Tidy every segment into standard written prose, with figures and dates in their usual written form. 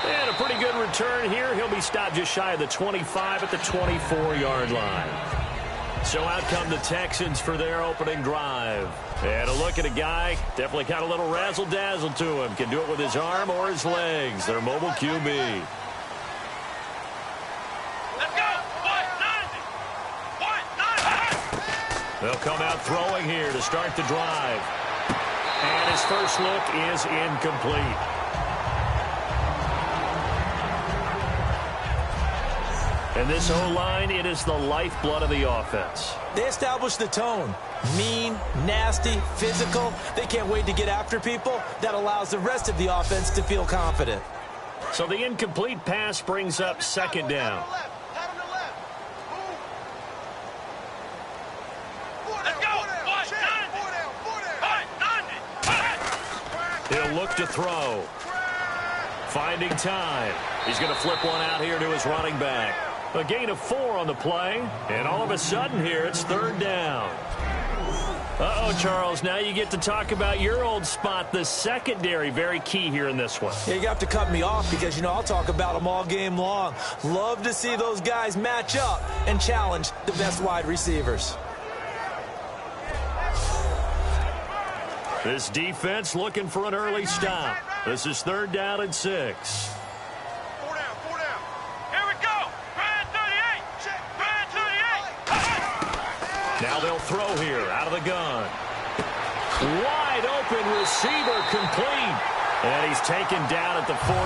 And a pretty good return here. He'll be stopped just shy of the 25 at the 24-yard line. So out come the Texans for their opening drive. And a look at a guy, definitely got a little razzle-dazzle to him. Can do it with his arm or his legs. Their mobile QB. Let's go. They'll come out throwing here to start the drive. And his first look is incomplete. And this O-line, it is the lifeblood of the offense. They establish the tone. Mean, nasty, physical. They can't wait to get after people. That allows the rest of the offense to feel confident. So the incomplete pass brings up second down. He'll look to throw. Finding time. He's going to flip one out here to his running back. A gain of 4 on the play, and all of a sudden here it's third down. Uh-oh, Charles, now you get to talk about your old spot, the secondary, very key here in this one. Yeah, you have to cut me off because, I'll talk about them all game long. Love to see those guys match up and challenge the best wide receivers. This defense looking for an early stop. This is third down and 6. Now they'll throw here out of the gun. Wide open receiver complete. And he's taken down at the 43,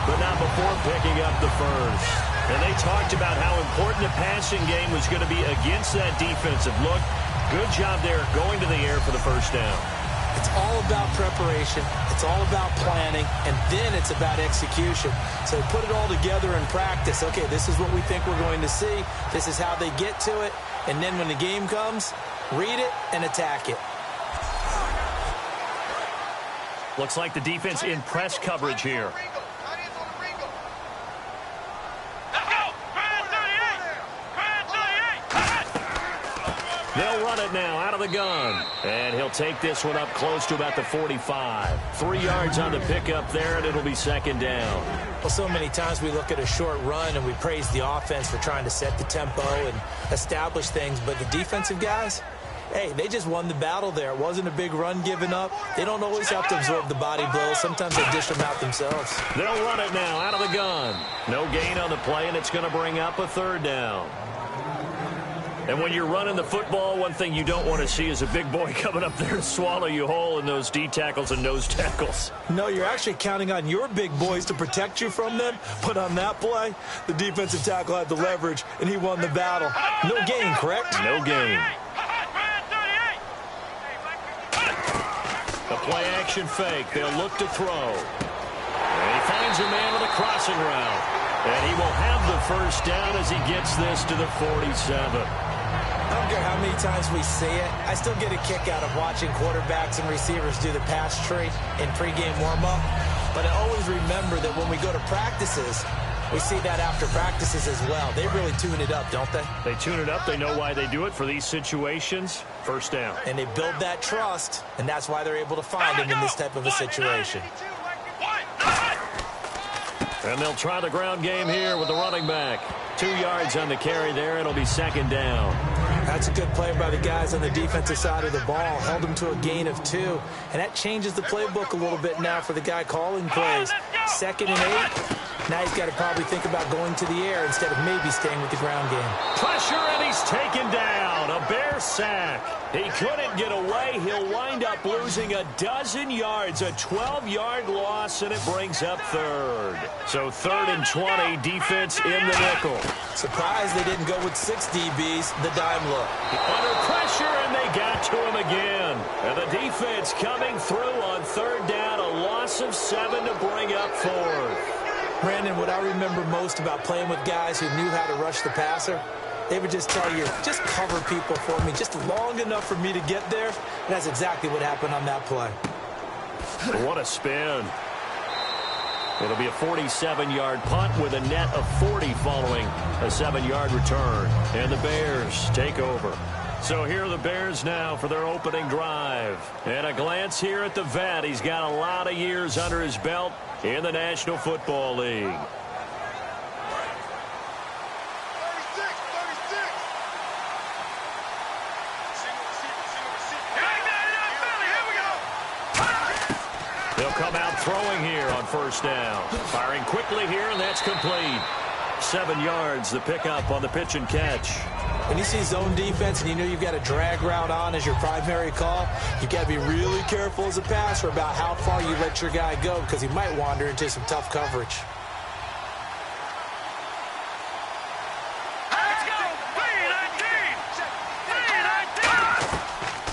but not before picking up the first. And they talked about how important the passing game was going to be against that defensive look. Good job there going to the air for the first down. It's all about preparation. It's all about planning, and then it's about execution. So put it all together in practice. Okay, this is what we think we're going to see. This is how they get to it. And then when the game comes, read it and attack it. Looks like the defense in press coverage here. They'll run it now out of the gun. And he'll take this one up close to about the 45. 3 yards on the pickup there, and it'll be second down. Well, so many times we look at a short run and we praise the offense for trying to set the tempo and establish things. But the defensive guys, hey, they just won the battle there. It wasn't a big run given up. They don't always have to absorb the body blows. Sometimes they dish them out themselves. They'll run it now out of the gun. No gain on the play, and it's going to bring up a third down. And when you're running the football, one thing you don't want to see is a big boy coming up there and swallow you whole in those D tackles and nose tackles. No, you're actually counting on your big boys to protect you from them. But on that play, the defensive tackle had the leverage, and he won the battle. No gain, correct? No gain. A play-action fake. They'll look to throw. And he finds a man with a crossing route. And he will have the first down as he gets this to the 47. I don't care how many times we see it. I still get a kick out of watching quarterbacks and receivers do the pass tree in pregame warm-up. But I always remember that when we go to practices, we see that after practices as well. They really tune it up, don't they? They tune it up. They know why they do it for these situations. First down. And they build that trust, and that's why they're able to find him in this type of a situation. And they'll try the ground game here with the running back. 2 yards on the carry there. It'll be second down. That's a good play by the guys on the defensive side of the ball. Held them to a gain of 2. And that changes the playbook a little bit now for the guy calling plays. 2nd and 8. Now he's got to probably think about going to the air instead of maybe staying with the ground game. Pressure, and he's taken down. A Bear sack. He couldn't get away. He'll wind up losing a dozen yards. A 12-yard loss, and it brings up third. So 3rd and 20, defense in the nickel. Surprised they didn't go with 6 DBs, the dime look. Under pressure, and they got to him again. And the defense coming through on 3rd down. A loss of 7 to bring up 4th. Brandon, what I remember most about playing with guys who knew how to rush the passer, they would just tell you, just cover people for me, just long enough for me to get there. And that's exactly what happened on that play. What a spin. It'll be a 47-yard punt with a net of 40 following a 7-yard return. And the Bears take over. So here are the Bears now for their opening drive. And a glance here at the vet. He's got a lot of years under his belt in the National Football League. He'll come out throwing here on first down. Firing quickly here, and that's complete. 7 yards, the pickup on the pitch and catch. When you see zone defense and you know you've got a drag route on as your primary call, you've got to be really careful as a passer about how far you let your guy go because he might wander into some tough coverage.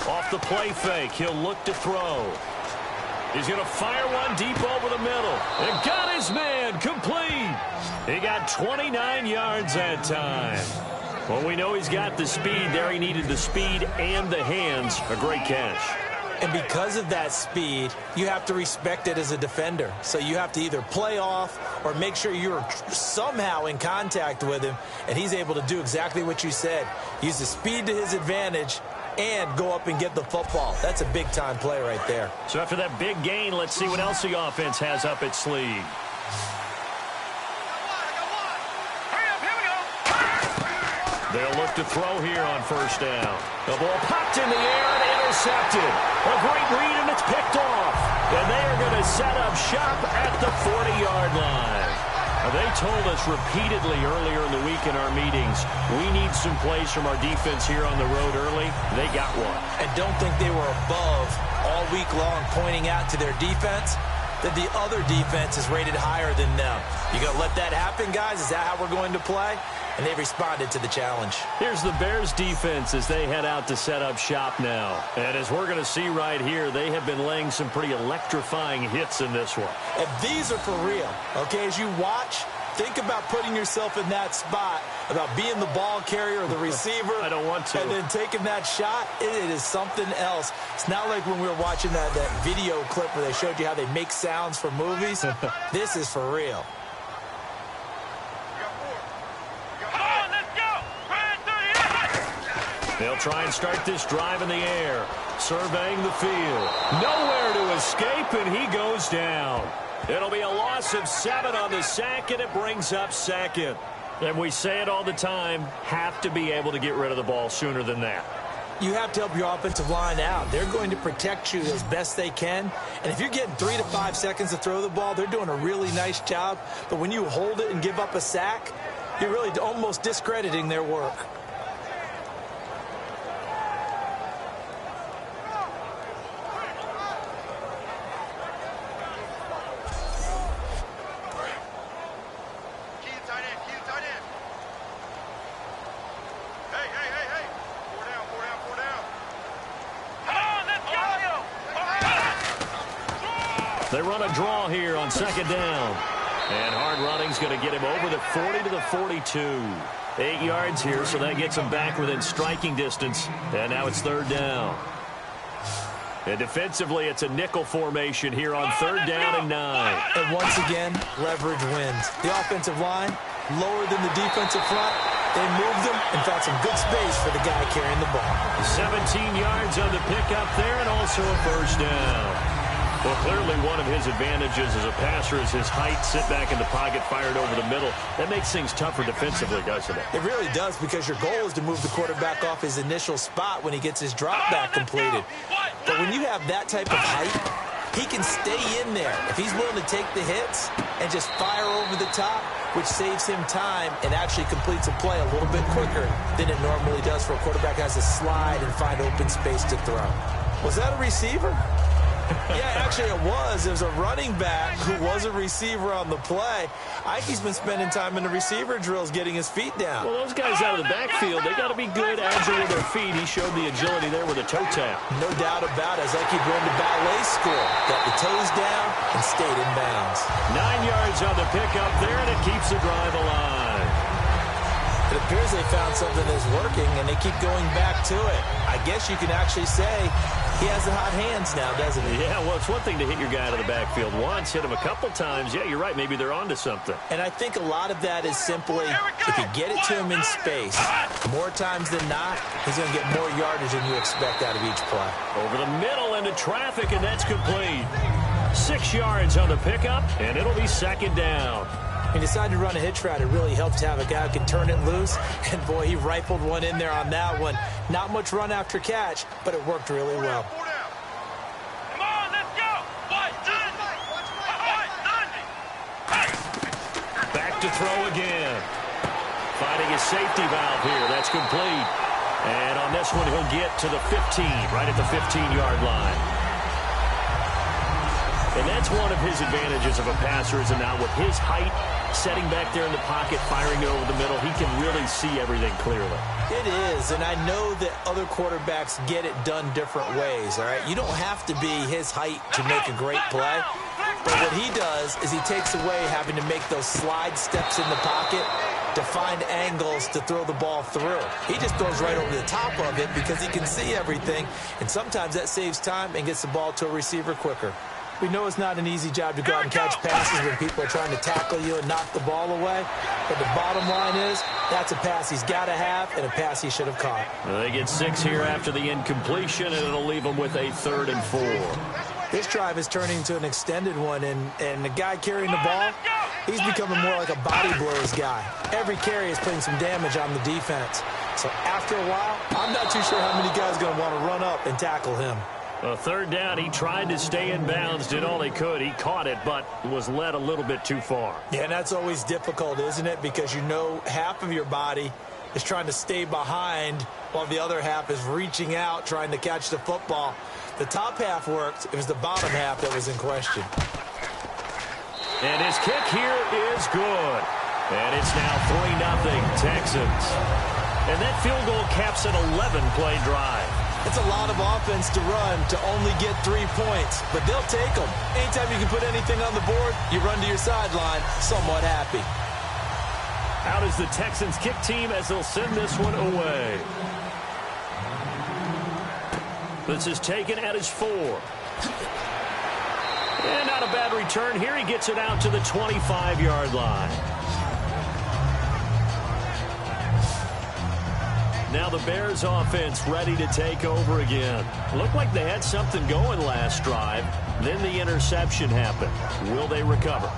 Off the play fake, he'll look to throw. He's going to fire one deep over the middle. And got his man complete. He got 29 yards that time. Well, we know he's got the speed there. He needed the speed and the hands. A great catch. And because of that speed, you have to respect it as a defender. So you have to either play off or make sure you're somehow in contact with him. And he's able to do exactly what you said. Use the speed to his advantage and go up and get the football. That's a big-time play right there. So after that big gain, let's see what else the offense has up its sleeve. They'll look to throw here on first down. The ball popped in the air and intercepted. A great read, and it's picked off. And they are going to set up shop at the 40-yard line. They told us repeatedly earlier in the week in our meetings, we need some plays from our defense here on the road early. They got one. And don't think they were above all week long pointing out to their defense that the other defense is rated higher than them. You going to let that happen, guys? Is that how we're going to play? And they responded to the challenge. Here's the Bears defense as they head out to set up shop now. And as we're going to see right here, they have been laying some pretty electrifying hits in this one. And these are for real. Okay, as you watch, think about putting yourself in that spot, about being the ball carrier or the receiver. I don't want to. And then taking that shot, it is something else. It's not like when we were watching that video clip where they showed you how they make sounds for movies. This is for real. They'll try and start this drive in the air. Surveying the field. Nowhere to escape, and he goes down. It'll be a loss of 7 on the sack, and it brings up second. And we say it all the time, have to be able to get rid of the ball sooner than that. You have to help your offensive line out. They're going to protect you as best they can. And if you're getting 3 to 5 seconds to throw the ball, they're doing a really nice job. But when you hold it and give up a sack, you're really almost discrediting their work. They run a draw here on second down. And hard running's going to get him over the 40 to the 42. 8 yards here, so that gets him back within striking distance. And now it's third down. And defensively, it's a nickel formation here on third down and 9. And once again, leverage wins. The offensive line, lower than the defensive front. They moved them and found some good space for the guy carrying the ball. 17 yards on the pickup there and also a first down. Well, clearly one of his advantages as a passer is his height, sit back in the pocket, fired over the middle. That makes things tougher defensively, doesn't it? It really does, because your goal is to move the quarterback off his initial spot when he gets his drop back completed. But when you have that type of height, he can stay in there if he's willing to take the hits and just fire over the top, which saves him time and actually completes a play a little bit quicker than it normally does for a quarterback who has to slide and find open space to throw. Was that a receiver? Yeah, actually it was. It was a running back who was a receiver on the play. I think he's been spending time in the receiver drills getting his feet down. Well, those guys out of the backfield, they got to be good, agile with their feet. He showed the agility there with a toe tap. No doubt about it. It's like he'd run to ballet school. Got the toes down and stayed in bounds. 9 yards on the pickup there, and it keeps the drive alive. It appears they found something that's working, and they keep going back to it. I guess you can actually say He has the hot hands now, doesn't he? Yeah, well, it's one thing to hit your guy out of the backfield once, hit him a couple times. Yeah, you're right. Maybe they're onto something. And I think a lot of that is simply if you get it to him in space, more times than not, he's going to get more yardage than you expect out of each play. Over the middle into traffic, and that's complete. 6 yards on the pickup, and it'll be second down. He decided to run a hitch route. It really helped to have a guy who could turn it loose. And, boy, he rifled one in there on that one. Not much run after catch, but it worked really well. Come on, let's go. Back to throw again. Finding his safety valve here. That's complete. And on this one, he'll get to the 15, right at the 15-yard line. And that's one of his advantages of a passer, is now with his height, setting back there in the pocket, firing it over the middle, he can really see everything clearly. It is, and I know that other quarterbacks get it done different ways, all right? You don't have to be his height to make a great play, but what he does is he takes away having to make those slide steps in the pocket to find angles to throw the ball through. He just throws right over the top of it because he can see everything, and sometimes that saves time and gets the ball to a receiver quicker. We know it's not an easy job to go out and catch passes when people are trying to tackle you and knock the ball away. But the bottom line is, that's a pass he's got to have and a pass he should have caught. Well, they get 6 here after the incompletion, and it'll leave them with a 3rd and 4. This drive is turning into an extended one, and the guy carrying the ball, he's becoming more like a body blows guy. Every carry is putting some damage on the defense. So after a while, I'm not too sure how many guys are going to want to run up and tackle him. A 3rd down, he tried to stay in bounds, did all he could. He caught it, but was led a little bit too far. Yeah, and that's always difficult, isn't it? Because you know half of your body is trying to stay behind while the other half is reaching out, trying to catch the football. The top half worked. It was the bottom half that was in question. And his kick here is good. And it's now 3-0 Texans. And that field goal caps an 11-play drive. It's a lot of offense to run to only get 3 points, but they'll take them. Anytime you can put anything on the board, you run to your sideline somewhat happy. Out is the Texans kick team as they'll send this one away. This is taken at his 4. And not a bad return here. He gets it out to the 25-yard line. Now the Bears offense ready to take over again. Looked like they had something going last drive. Then the interception happened. Will they recover?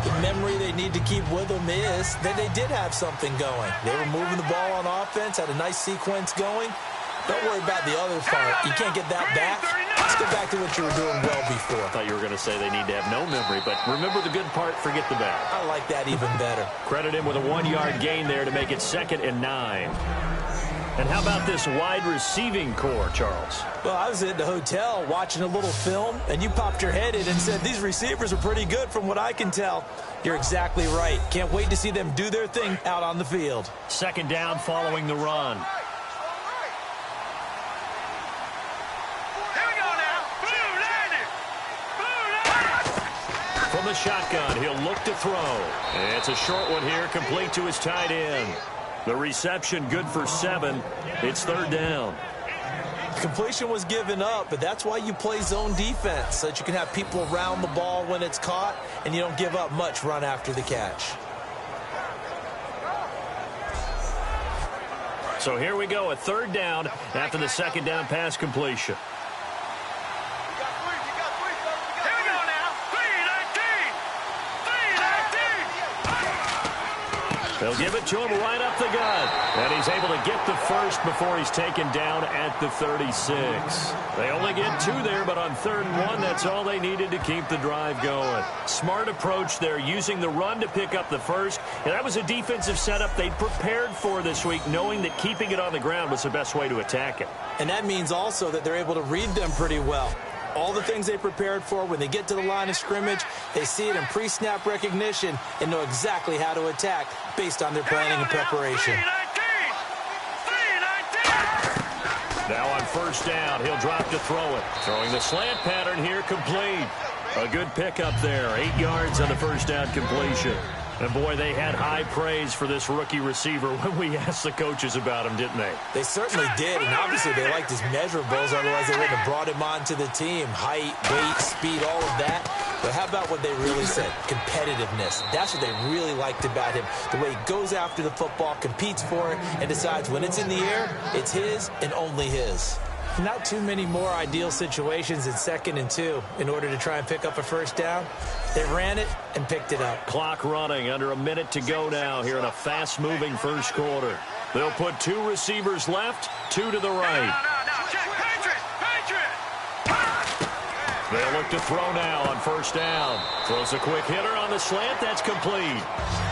The memory they need to keep with them is that they did have something going. They were moving the ball on offense, had a nice sequence going. Don't worry about the other part. You can't get that back. Let's go back to what you were doing well before. I thought you were going to say they need to have no memory, but remember the good part, forget the bad. I like that even better. Credit him with a 1-yard gain there to make it 2nd and 9. And how about this wide receiving core, Charles? Well, I was at the hotel watching a little film, and you popped your head in and said, these receivers are pretty good from what I can tell. You're exactly right. Can't wait to see them do their thing out on the field. 2nd down following the run. Here we go now. Blue landed. From the shotgun, he'll look to throw. And it's a short one here, complete to his tight end. The reception good for 7. It's 3rd down. The completion was given up, but that's why you play zone defense, so that you can have people around the ball when it's caught, and you don't give up much run after the catch. So here we go, a 3rd down after the 2nd down pass completion. Here we go now. 3-19. They'll give it to him right up the gut. And he's able to get the first before he's taken down at the 36. They only get 2 there, but on 3rd and 1, that's all they needed to keep the drive going. Smart approach there, using the run to pick up the first. And that was a defensive setup they'd prepared for this week, knowing that keeping it on the ground was the best way to attack it. And that means also that they're able to read them pretty well. All the things they prepared for, when they get to the line of scrimmage, they see it in pre-snap recognition and know exactly how to attack based on their planning and preparation. 3-19. Now on 1st down, he'll drop to throw it. Throwing the slant pattern here, complete. A good pickup there, 8 yards on the 1st down completion. And, boy, they had high praise for this rookie receiver when we asked the coaches about him, didn't they? They certainly did, and obviously they liked his measurables, otherwise they wouldn't have brought him onto the team. Height, weight, speed, all of that. But how about what they really said? Competitiveness. That's what they really liked about him. The way he goes after the football, competes for it, and decides when it's in the air, it's his and only his. Not too many more ideal situations in 2nd and 2 in order to try and pick up a first down. They ran it and picked it up. Clock running, under a minute to go now here in a fast-moving first quarter. They'll put 2 receivers left, 2 to the right. No. Check. Patriot. They'll look to throw now on first down. Throws a quick hitter on the slant. That's complete.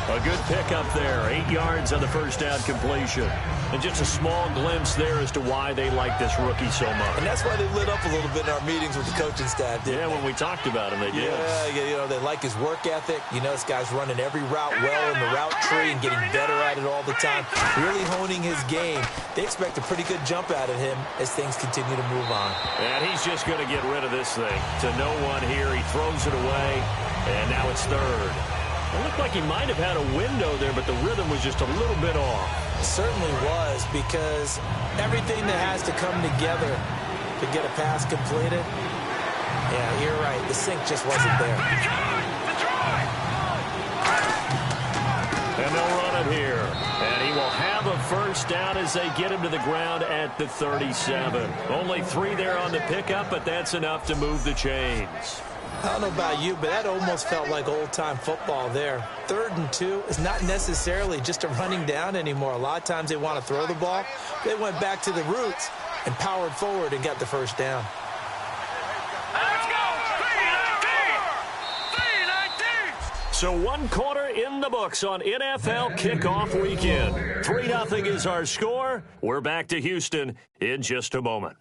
A good pickup there. 8 yards on the first down completion. And just a small glimpse there as to why they like this rookie so much. And that's why they lit up a little bit in our meetings with the coaching staff, didn't they? When we talked about him, they did. Yeah, they like his work ethic. You know, this guy's running every route well in the route tree and getting better at it all the time. Really honing his game. They expect a pretty good jump out of him as things continue to move on. And he's just going to get rid of this thing. To no one here. He throws it away. And now it's 3rd. It looked like he might have had a window there, but the rhythm was just a little bit off. It certainly was, because everything that has to come together to get a pass completed, yeah, you're right. The sync just wasn't there. And they'll run it here. And he will have a first down as they get him to the ground at the 37. Only 3 there on the pickup, but that's enough to move the chains. I don't know about you, but that almost felt like old-time football there. 3rd and 2 is not necessarily just a running down anymore. A lot of times they want to throw the ball. They went back to the roots and powered forward and got the first down. Let's go. 3-19. So 1 quarter in the books on NFL kickoff weekend. 3-0 is our score. We're back to Houston in just a moment.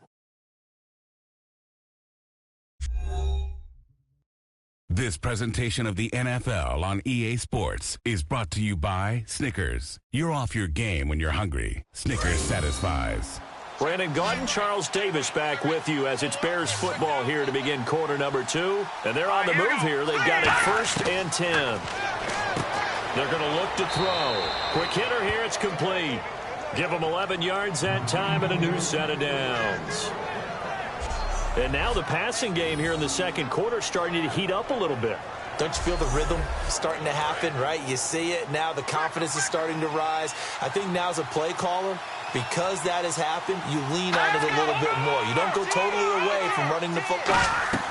This presentation of the NFL on EA Sports is brought to you by Snickers. You're off your game when you're hungry. Snickers satisfies. Brandon Gaudin, Charles Davis back with you as it's Bears football here to begin quarter number 2. And they're on the move here. They've got it 1st and 10. They're going to look to throw. Quick hitter here. It's complete. Give them 11 yards that time and a new set of downs. And now the passing game here in the 2nd quarter starting to heat up a little bit. Don't you feel the rhythm starting to happen, right? You see it. Now the confidence is starting to rise. I think now as a play caller, because that has happened, you lean on it a little bit more. You don't go totally away from running the football,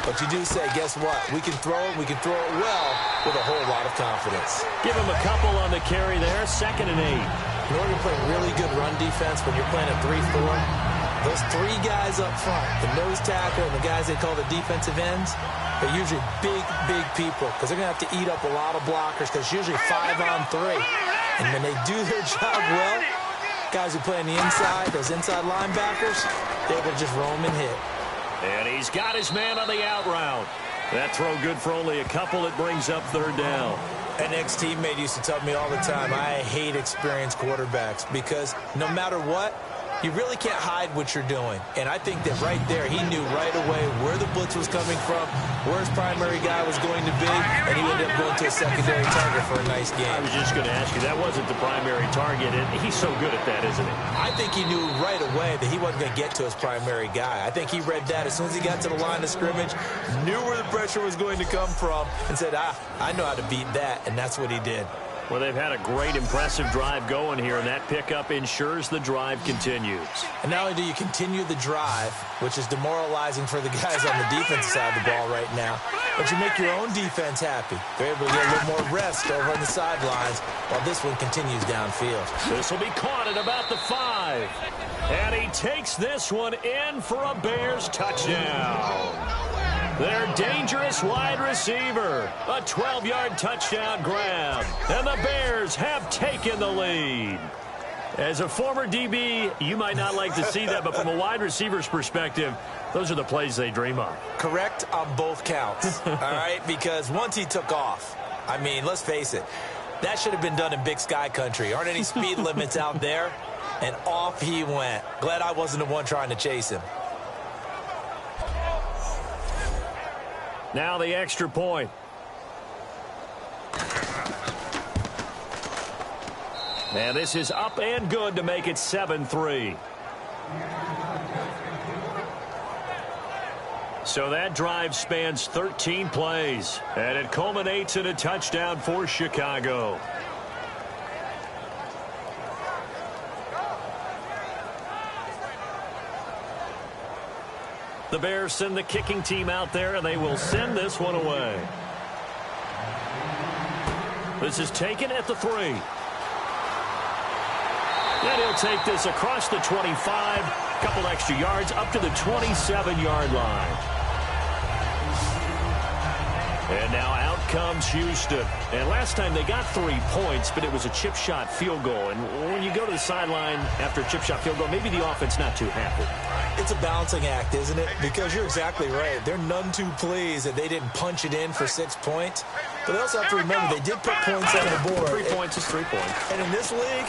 but you do say, guess what? We can throw it. We can throw it well with a whole lot of confidence. Give him a couple on the carry there. 2nd and 8. In order to play really good run defense when you're playing a 3-4, those 3 guys up front, the nose tackle and the guys they call the defensive ends, they're usually big people because they're going to have to eat up a lot of blockers because it's usually 5 on 3. And when they do their job well, guys who play on the inside, those inside linebackers, they will just roam and hit. And he's got his man on the out route. That throw good for only a couple. It brings up 3rd down. An ex-teammate used to tell me all the time, I hate experienced quarterbacks because no matter what, you really can't hide what you're doing. And I think that right there, he knew right away where the blitz was coming from, where his primary guy was going to be, and he ended up going to a secondary target for a nice game. I was just going to ask you, that wasn't the primary target, and he's so good at that, isn't he? I think he knew right away that he wasn't going to get to his primary guy. I think he read that as soon as he got to the line of scrimmage, knew where the pressure was going to come from, and said, I know how to beat that, and that's what he did. Well, they've had a great, impressive drive going here, and that pickup ensures the drive continues. And not only do you continue the drive, which is demoralizing for the guys on the defensive side of the ball right now, but you make your own defense happy. They're able to get a little more rest over on the sidelines while this one continues downfield. This will be caught at about the 5. And he takes this one in for a Bears touchdown. Their dangerous wide receiver. A 12-yard touchdown grab. And the Bears have taken the lead. As a former DB, you might not like to see that, but from a wide receiver's perspective, those are the plays they dream of. Correct on both counts, all right? Because once he took off, I mean, let's face it, that should have been done in Big Sky country. Aren't any speed limits out there? And off he went. Glad I wasn't the one trying to chase him. Now the extra point. And this is up and good to make it 7-3. So that drive spans 13 plays, and it culminates in a touchdown for Chicago. The Bears send the kicking team out there, and they will send this one away. This is taken at the 3. And he'll take this across the 25, a couple extra yards up to the 27-yard line. And now out comes Houston. And last time they got 3 points, but it was a chip shot field goal. And when you go to the sideline after a chip shot field goal, maybe the offense not too happy. It's a balancing act, isn't it? Because you're exactly right. They're none too pleased that they didn't punch it in for 6 points. But they also have to remember they did put points on the board. 3 points is 3 points. And in this league,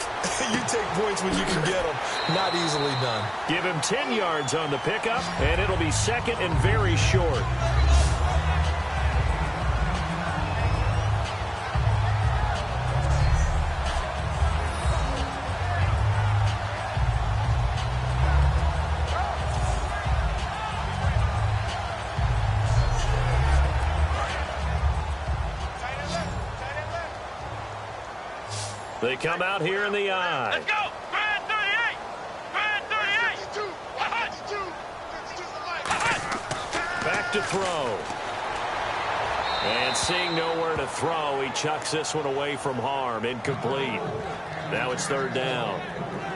you take points when you can get them. Not easily done. Give him 10 yards on the pickup, and it'll be second and very short. They come out here in the eye. Let's go! Grand 38! Grand 38! Back to throw. And seeing nowhere to throw, he chucks this one away from harm. Incomplete. Now it's third down.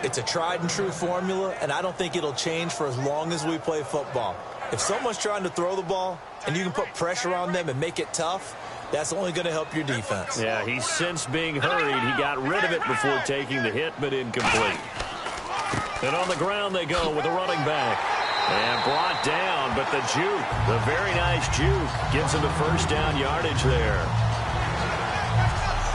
It's a tried and true formula, and I don't think it'll change for as long as we play football. If someone's trying to throw the ball and you can put pressure on them and make it tough, that's only going to help your defense. Yeah, he's since being hurried. He got rid of it before taking the hit, but incomplete. And on the ground they go with a running back. And brought down, but the juke, the very nice juke, gives him the first down yardage there.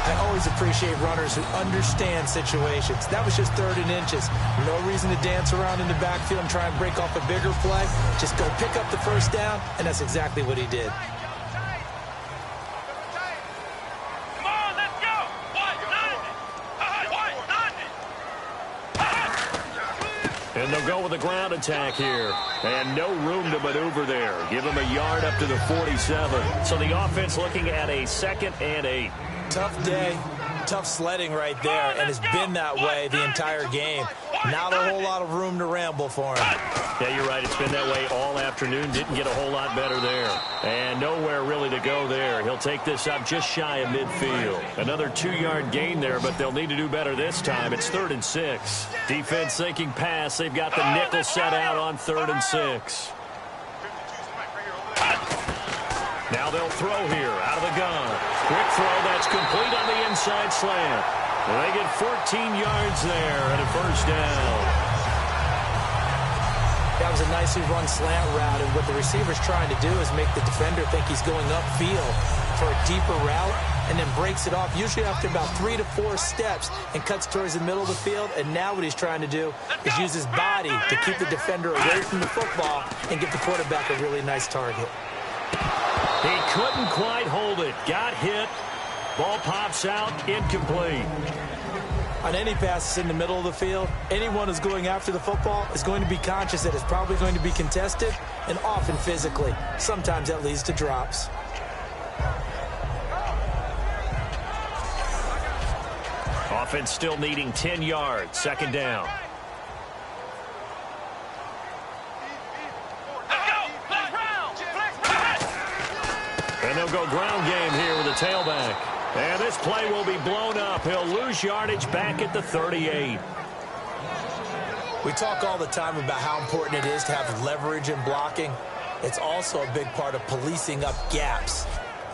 I always appreciate runners who understand situations. That was just 3rd and inches. No reason to dance around in the backfield and try and break off a bigger play. Just go pick up the first down, and that's exactly what he did. And they'll go with a ground attack here. And no room to maneuver there. Give him a yard up to the 47. So the offense looking at a 2nd and 8. Tough day, tough sledding right there, and it's been that way the entire game. Not a whole lot of room to ramble for him. Yeah, you're right. It's been that way all afternoon. Didn't get a whole lot better there. And nowhere really to go there. He'll take this up just shy of midfield. Another 2-yard gain there, but they'll need to do better this time. It's 3rd and 6. Defense thinking pass. They've got the nickel set out on 3rd and 6. Now they'll throw here out of the gun. Quick throw that's complete on the inside slant. They get 14 yards there and a first down. That was a nicely run slant route, and what the receiver's trying to do is make the defender think he's going upfield for a deeper route and then breaks it off, usually after about 3 to 4 steps, and cuts towards the middle of the field. And now what he's trying to do is use his body to keep the defender away from the football and give the quarterback a really nice target. He couldn't quite hold it. Got hit. Ball pops out. Incomplete. On any passes in the middle of the field, anyone who's going after the football is going to be conscious that it's probably going to be contested, and often physically. Sometimes that leads to drops. Offense still needing 10 yards. 2nd down. And they'll go ground game here with a tailback. And this play will be blown up. He'll lose yardage back at the 38. We talk all the time about how important it is to have leverage in blocking. It's also a big part of policing up gaps.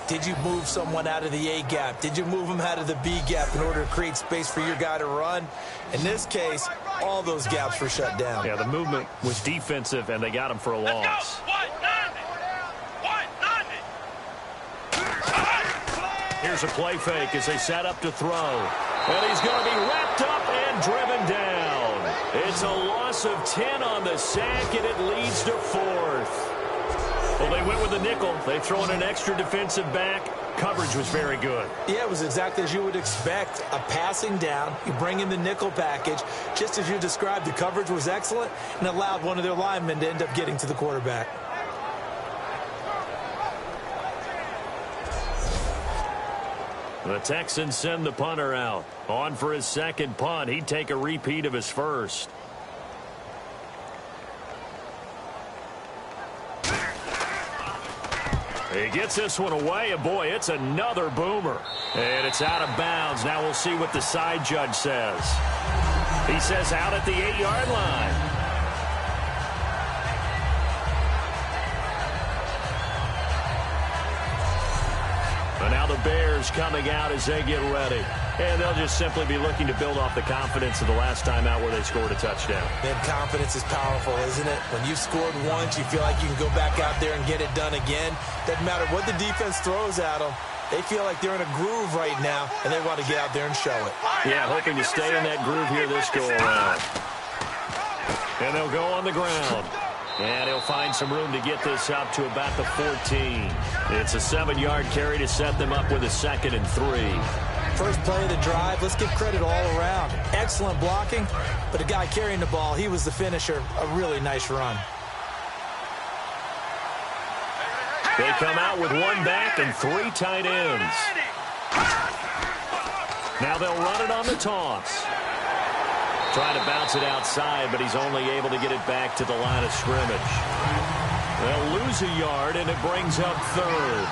Did you move someone out of the A gap? Did you move them out of the B gap in order to create space for your guy to run? In this case, all those gaps were shut down. Yeah, the movement was defensive, and they got him for a loss. Here's a play fake as they set up to throw. And he's going to be wrapped up and driven down. It's a loss of 10 on the sack, and it leads to 4th. Well, they went with a nickel. They throw in an extra defensive back. Coverage was very good. Yeah, it was exactly as you would expect. A passing down, you bring in the nickel package. Just as you described, the coverage was excellent and allowed one of their linemen to end up getting to the quarterback. The Texans send the punter out. On for his second punt. He'd take a repeat of his first. He gets this one away, and boy, it's another boomer. And it's out of bounds. Now we'll see what the side judge says. He says out at the 8-yard line. And now the Bears coming out as they get ready. And they'll just simply be looking to build off the confidence of the last time out where they scored a touchdown. Man, confidence is powerful, isn't it? When you've scored once, you feel like you can go back out there and get it done again. Doesn't matter what the defense throws at them. They feel like they're in a groove right now, and they want to get out there and show it. Yeah, hoping to stay in that groove here this go-around. And they'll go on the ground. And he'll find some room to get this up to about the 14. It's a 7-yard carry to set them up with a 2nd and 3. First play of the drive, let's give credit all around. Excellent blocking, but the guy carrying the ball, he was the finisher. A really nice run. They come out with 1 back and 3 tight ends. Now they'll run it on the toss. Trying to bounce it outside, but he's only able to get it back to the line of scrimmage. They'll lose a yard, and it brings up 3rd.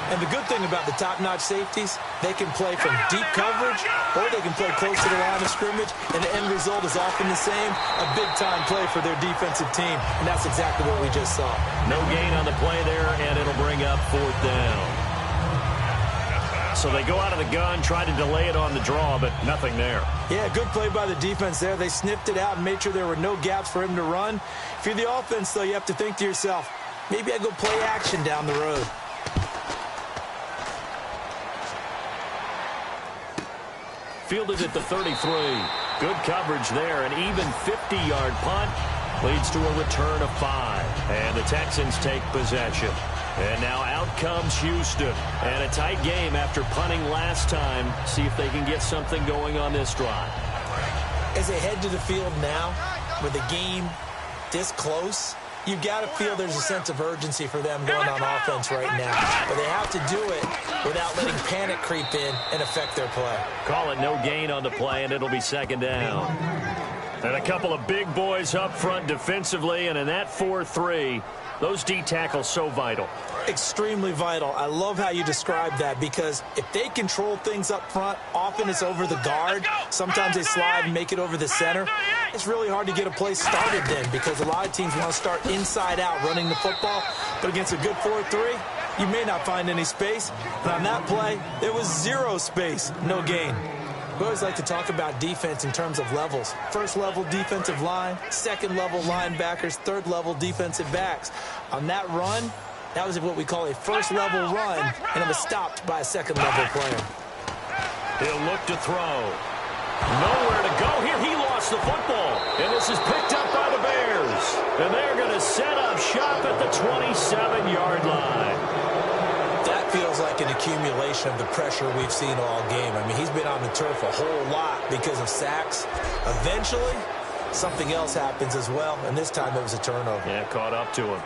And the good thing about the top-notch safeties, they can play from deep coverage or they can play close to the line of scrimmage, and the end result is often the same, a big-time play for their defensive team, and that's exactly what we just saw. No gain on the play there, and it'll bring up 4th down. So they go out of the gun, try to delay it on the draw, but nothing there. Yeah, good play by the defense there. They sniffed it out and made sure there were no gaps for him to run. If you're the offense, though, you have to think to yourself, maybe I go play action down the road. Fielded at the 33. Good coverage there. An even 50-yard punt leads to a return of 5. And the Texans take possession. And now out comes Houston. And a tight game after punting last time. See if they can get something going on this drive. As they head to the field now, with the game this close, you've got to feel there's a sense of urgency for them going on offense right now. But they have to do it without letting panic creep in and affect their play. Call it no gain on the play, and it'll be 2nd down. And a couple of big boys up front defensively, and in that 4-3, those D tackles so vital. Extremely vital. I love how you describe that, because if they control things up front, often it's over the guard. Sometimes they slide and make it over the center. It's really hard to get a play started then, because a lot of teams want to start inside out running the football. But against a good 4-3, you may not find any space. And on that play, there was 0 space, no gain. We always like to talk about defense in terms of levels. First level defensive line, second level linebackers, third level defensive backs. On that run, that was what we call a first level run, and it was stopped by a second level player. He'll look to throw. Nowhere to go here. He lost the football. And this is picked up by the Bears. And they're going to set up shop at the 27-yard line. That feels like an accumulation of the pressure we've seen all game. I mean, he's been on the turf a whole lot because of sacks. Eventually, something else happens as well, and this time it was a turnover. Yeah, caught up to him.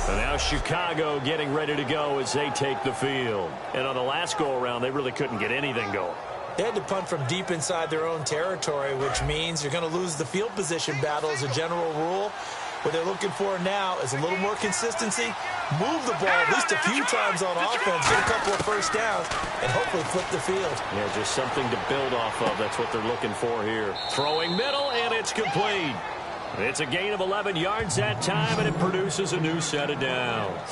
And now Chicago getting ready to go as they take the field. And on the last go-around, they really couldn't get anything going. They had to punt from deep inside their own territory, which means you're going to lose the field position battle as a general rule. What they're looking for now is a little more consistency, move the ball at least a few times on offense, get a couple of first downs, and hopefully flip the field. Yeah, just something to build off of. That's what they're looking for here. Throwing middle, and it's complete. It's a gain of 11 yards that time, and it produces a new set of downs.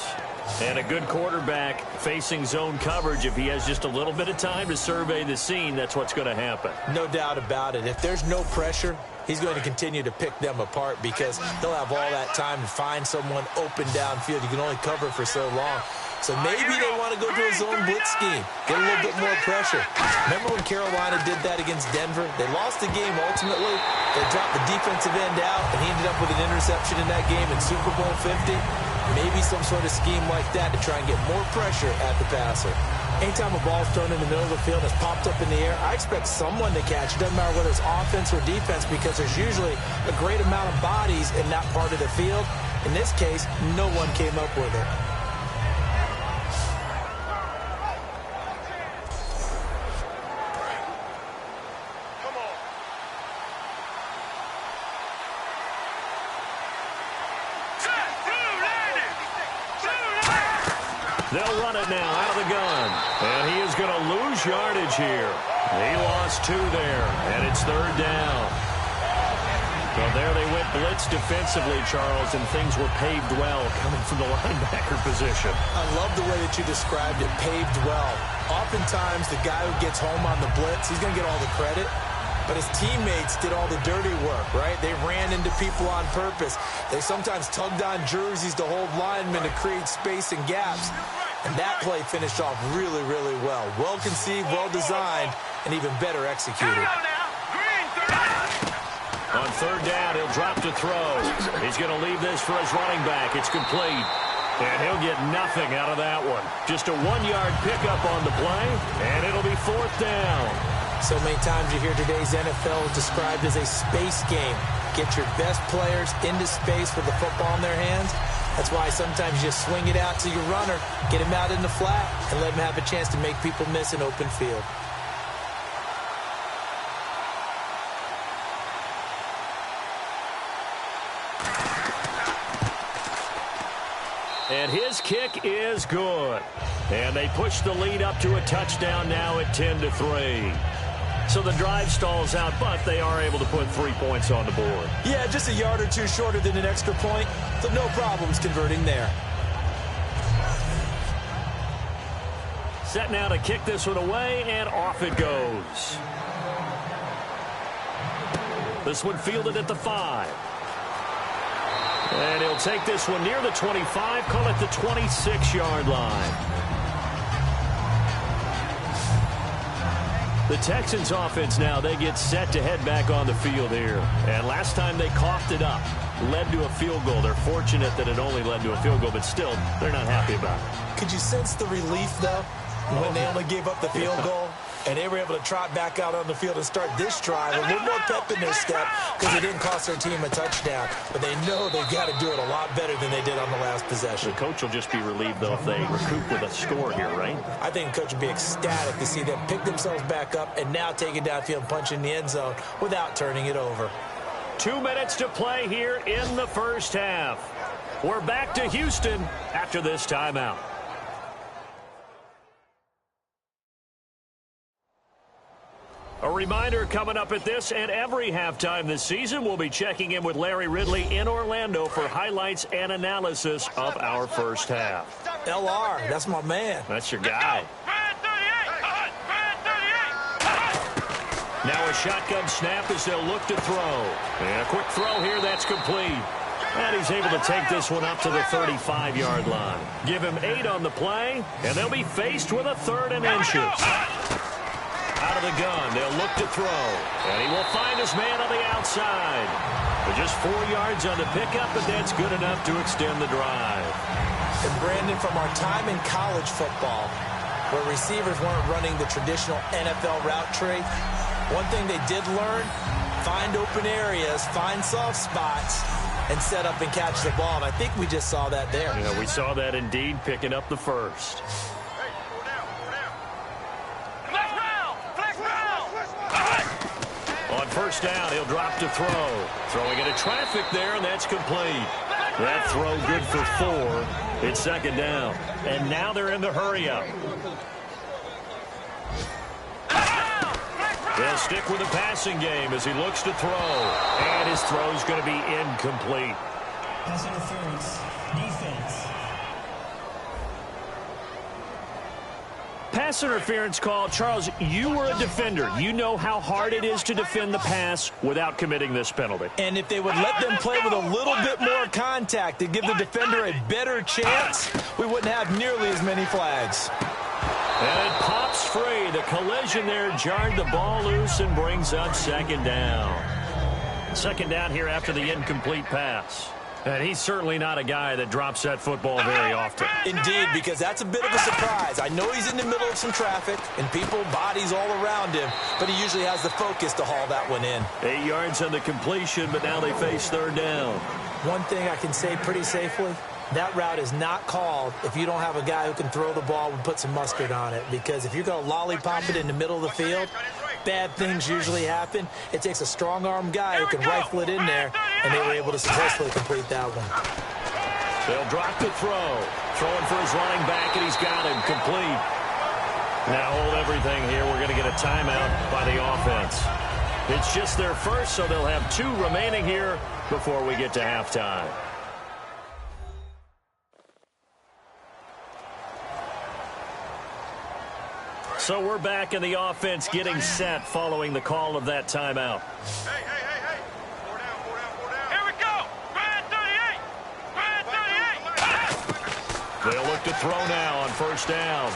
And a good quarterback facing zone coverage. If he has just a little bit of time to survey the scene, that's what's going to happen. No doubt about it. If there's no pressure, he's going to continue to pick them apart because he'll have all that time to find someone open downfield. You can only cover for so long. So maybe they want to go to a zone blitz scheme, get a little bit more pressure. Remember when Carolina did that against Denver? They lost the game ultimately. They dropped the defensive end out, and he ended up with an interception in that game in Super Bowl 50. Maybe some sort of scheme like that to try and get more pressure at the passer. Anytime a ball's thrown in the middle of the field and it's popped up in the air, I expect someone to catch. It doesn't matter whether it's offense or defense because there's usually a great amount of bodies in that part of the field. In this case, no one came up with it. They'll run it now out of the gun. And he is going to lose yardage here. He lost 2 there, and it's 3rd down. So there they went blitz defensively, Charles, and things were paved well coming from the linebacker position. I love the way that you described it, paved well. Oftentimes, the guy who gets home on the blitz, he's going to get all the credit. But his teammates did all the dirty work, right? They ran into people on purpose. They sometimes tugged on jerseys to hold linemen to create space and gaps. And that play finished off really, really well. Well-conceived, well-designed, and even better executed. On 3rd down, he'll drop to throw. He's going to leave this for his running back. It's complete. And he'll get nothing out of that one. Just a 1-yard pickup on the play, and it'll be 4th down. So many times you hear today's NFL described as a space game. Get your best players into space with the football in their hands. That's why sometimes you just swing it out to your runner, get him out in the flat, and let him have a chance to make people miss an open field. And his kick is good. And they push the lead up to a touchdown now at 10-3. So the drive stalls out, but they are able to put 3 points on the board. Yeah, just a yard or two shorter than an extra point, so no problems converting there. Set now to kick this one away, and off it goes. This one fielded at the 5. And he'll take this one near the 25, call it the 26-yard line. The Texans offense now, they get set to head back on the field here. And last time they coughed it up, led to a field goal. They're fortunate that it only led to a field goal, but still, they're not happy about it. Could you sense the relief, though, when they only gave up the field goal? And they were able to trot back out on the field and start this drive. A little more pep in their step because it didn't cost their team a touchdown. But they know they've got to do it a lot better than they did on the last possession. The coach will just be relieved, though, if they recoup with a score here, right? I think the coach will be ecstatic to see them pick themselves back up and now take it downfield and punch in the end zone without turning it over. 2 minutes to play here in the first half. We're back to Houston after this timeout. A reminder coming up at this and every halftime this season, we'll be checking in with Larry Ridley in Orlando for highlights and analysis of our first half. LR, that's my man. That's your guy. Now a shotgun snap as they'll look to throw. And a quick throw here, that's complete. And he's able to take this one up to the 35-yard line. Give him 8 on the play, and they'll be faced with a 3rd and inches. Out of the gun, they'll look to throw. And he will find his man on the outside. But just 4 yards on the pickup, but that's good enough to extend the drive. And Brandon, from our time in college football, where receivers weren't running the traditional NFL route tree, one thing they did learn, find open areas, find soft spots, and set up and catch the ball. And I think we just saw that there. Yeah, we saw that indeed, picking up the first. On first down, he'll drop to throw. Throwing into traffic there, and that's complete. That throw good for 4. It's 2nd down. And now they're in the hurry-up. They'll stick with the passing game as he looks to throw. And his throw's going to be incomplete. Pass interference. Defense. pass interference call, Charles, you were a defender. You know how hard it is to defend the pass without committing this penalty. And if they would let them play with a little bit more contact to give the defender a better chance, we wouldn't have nearly as many flags. And it pops free. The collision there jarred the ball loose and brings up second down. Second down here after the incomplete pass. And he's certainly not a guy that drops that football very often. Indeed, because that's a bit of a surprise. I know he's in the middle of some traffic and people, bodies all around him, but he usually has the focus to haul that one in. 8 yards on the completion, but now they face third down. One thing I can say pretty safely, that route is not called if you don't have a guy who can throw the ball and put some mustard on it. Because if you're going to lollipop it in the middle of the field, bad things usually happen. It takes a strong-arm guy who can rifle it in there, and they were able to successfully complete that one. They'll drop the throw. Throwing for his running back, and he's got him complete. Now hold everything here. We're going to get a timeout by the offense. It's just their first, so they'll have 2 remaining here before we get to halftime. So we're back in the offense getting set following the call of that timeout. Hey. 4 down. Here we go. Bad 38. Bad 38. They'll look to throw now on first down.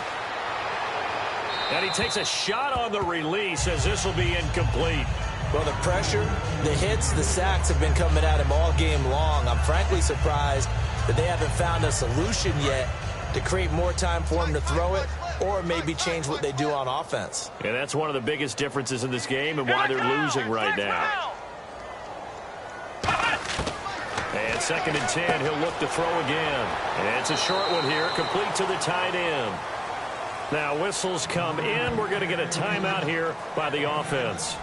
And he takes a shot on the release as this will be incomplete. Well, the pressure, the hits, the sacks have been coming at him all game long. I'm frankly surprised that they haven't found a solution yet to create more time for him to throw it, or maybe change what they do on offense. And that's one of the biggest differences in this game and why they're losing right now. And 2nd and 10, he'll look to throw again. And it's a short one here, complete to the tight end. Now whistles come in. We're going to get a timeout here by the offense.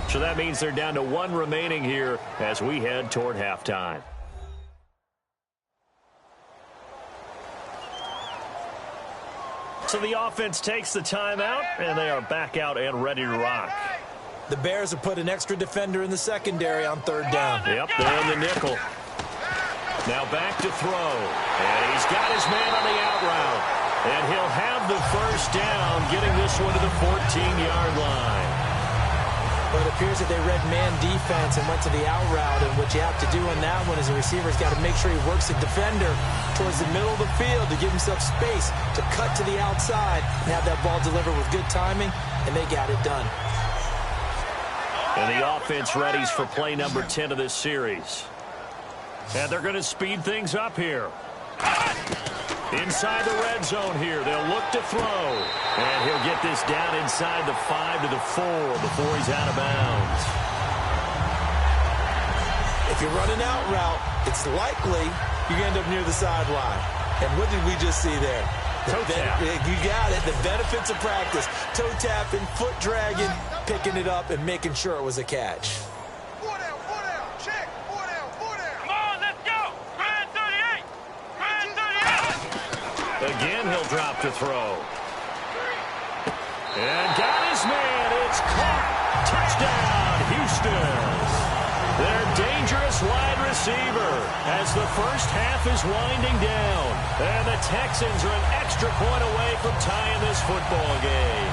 So that means they're down to 1 remaining here as we head toward halftime. So the offense takes the timeout, and they are back out and ready to rock. The Bears have put an extra defender in the secondary on third down. Yep, they're in the nickel. Now back to throw. And he's got his man on the out route. And he'll have the first down, getting this one to the 14-yard line. Well, it appears that they read man defense and went to the out route, and what you have to do in that one is the receiver's got to make sure he works the defender towards the middle of the field to give himself space to cut to the outside and have that ball delivered with good timing, and they got it done. And the offense readies for play number 10 of this series. And they're going to speed things up here. Inside the red zone here, they'll look to throw. And he'll get this down inside the 5 to the 4 before he's out of bounds. If you run an out route, it's likely you end up near the sideline. And what did we just see there? Toe tap. You got it. The benefits of practice. Toe tapping, foot dragging, picking it up, and making sure it was a catch. 4 down. Check. 4 down. Come on, let's go. Bad 38. Again, he'll drop to throw. And got his man. It's caught. Touchdown, Houston. Their dangerous wide receiver as the first half is winding down. And the Texans are an extra point away from tying this football game.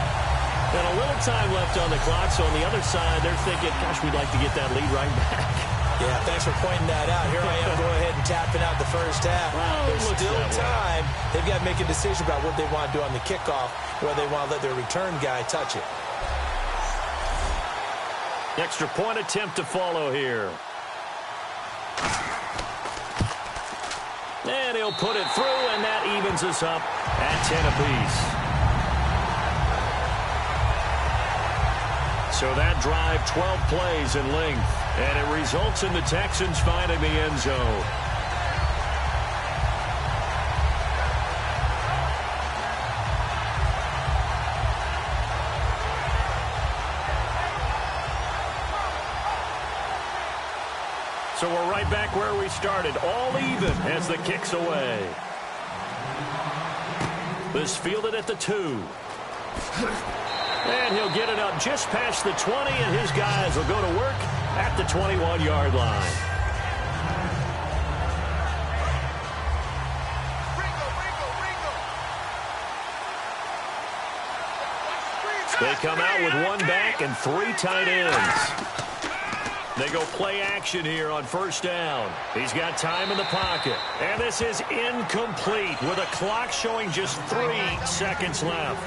And a little time left on the clock, so on the other side, they're thinking, gosh, we'd like to get that lead right back. Yeah, thanks for pointing that out. Here I am going ahead and tapping out the first half. Well, There's still time. They've got to make a decision about what they want to do on the kickoff, whether they want to let their return guy touch it. Extra point attempt to follow here. And he'll put it through, and that evens us up at 10 apiece. So that drive, 12 plays in length, and it results in the Texans finding the end zone. So we're right back where we started, all even as the kick's away. This fielded at the 2. And he'll get it up just past the 20, and his guys will go to work at the 21-yard line. They come out with one back and 3 tight ends. They go play action here on first down. He's got time in the pocket. And this is incomplete with a clock showing just 3 seconds left.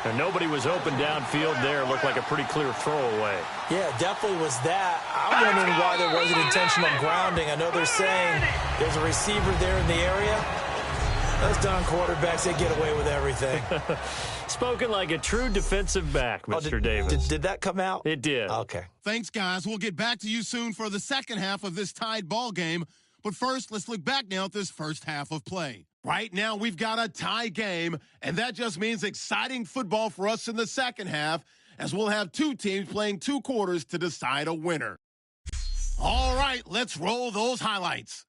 And nobody was open downfield there. Looked like a pretty clear throwaway. Yeah, definitely was that. I'm wondering why there wasn't intentional grounding. I know they're saying there's a receiver there in the area. Those darn quarterbacks, they get away with everything. Spoken like a true defensive back, Mr. Davis. Did that come out? It did. Okay. Thanks, guys. We'll get back to you soon for the second half of this tied ball game. But first, let's look back now at this first half of play. Right now, we've got a tie game, and that just means exciting football for us in the second half, as we'll have 2 teams playing 2 quarters to decide a winner. All right, let's roll those highlights.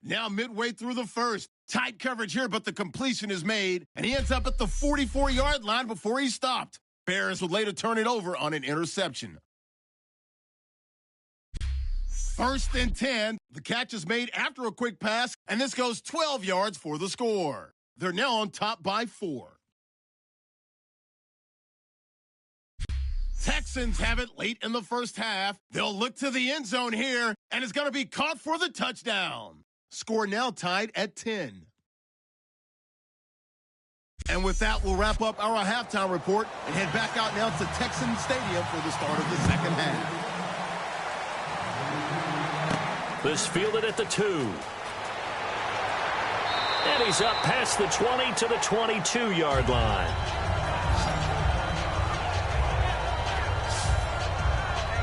Now midway through the first, tight coverage here, but the completion is made, and he ends up at the 44-yard line before he stopped. Bears would later turn it over on an interception. 1st and 10, the catch is made after a quick pass, and this goes 12 yards for the score. They're now on top by 4. Texans have it late in the first half. They'll look to the end zone here, and it's going to be caught for the touchdown. Score now tied at 10. And with that, we'll wrap up our halftime report and head back out now to Texan Stadium for the start of the second half. This fielded at the 2. And he's up past the 20 to the 22-yard line.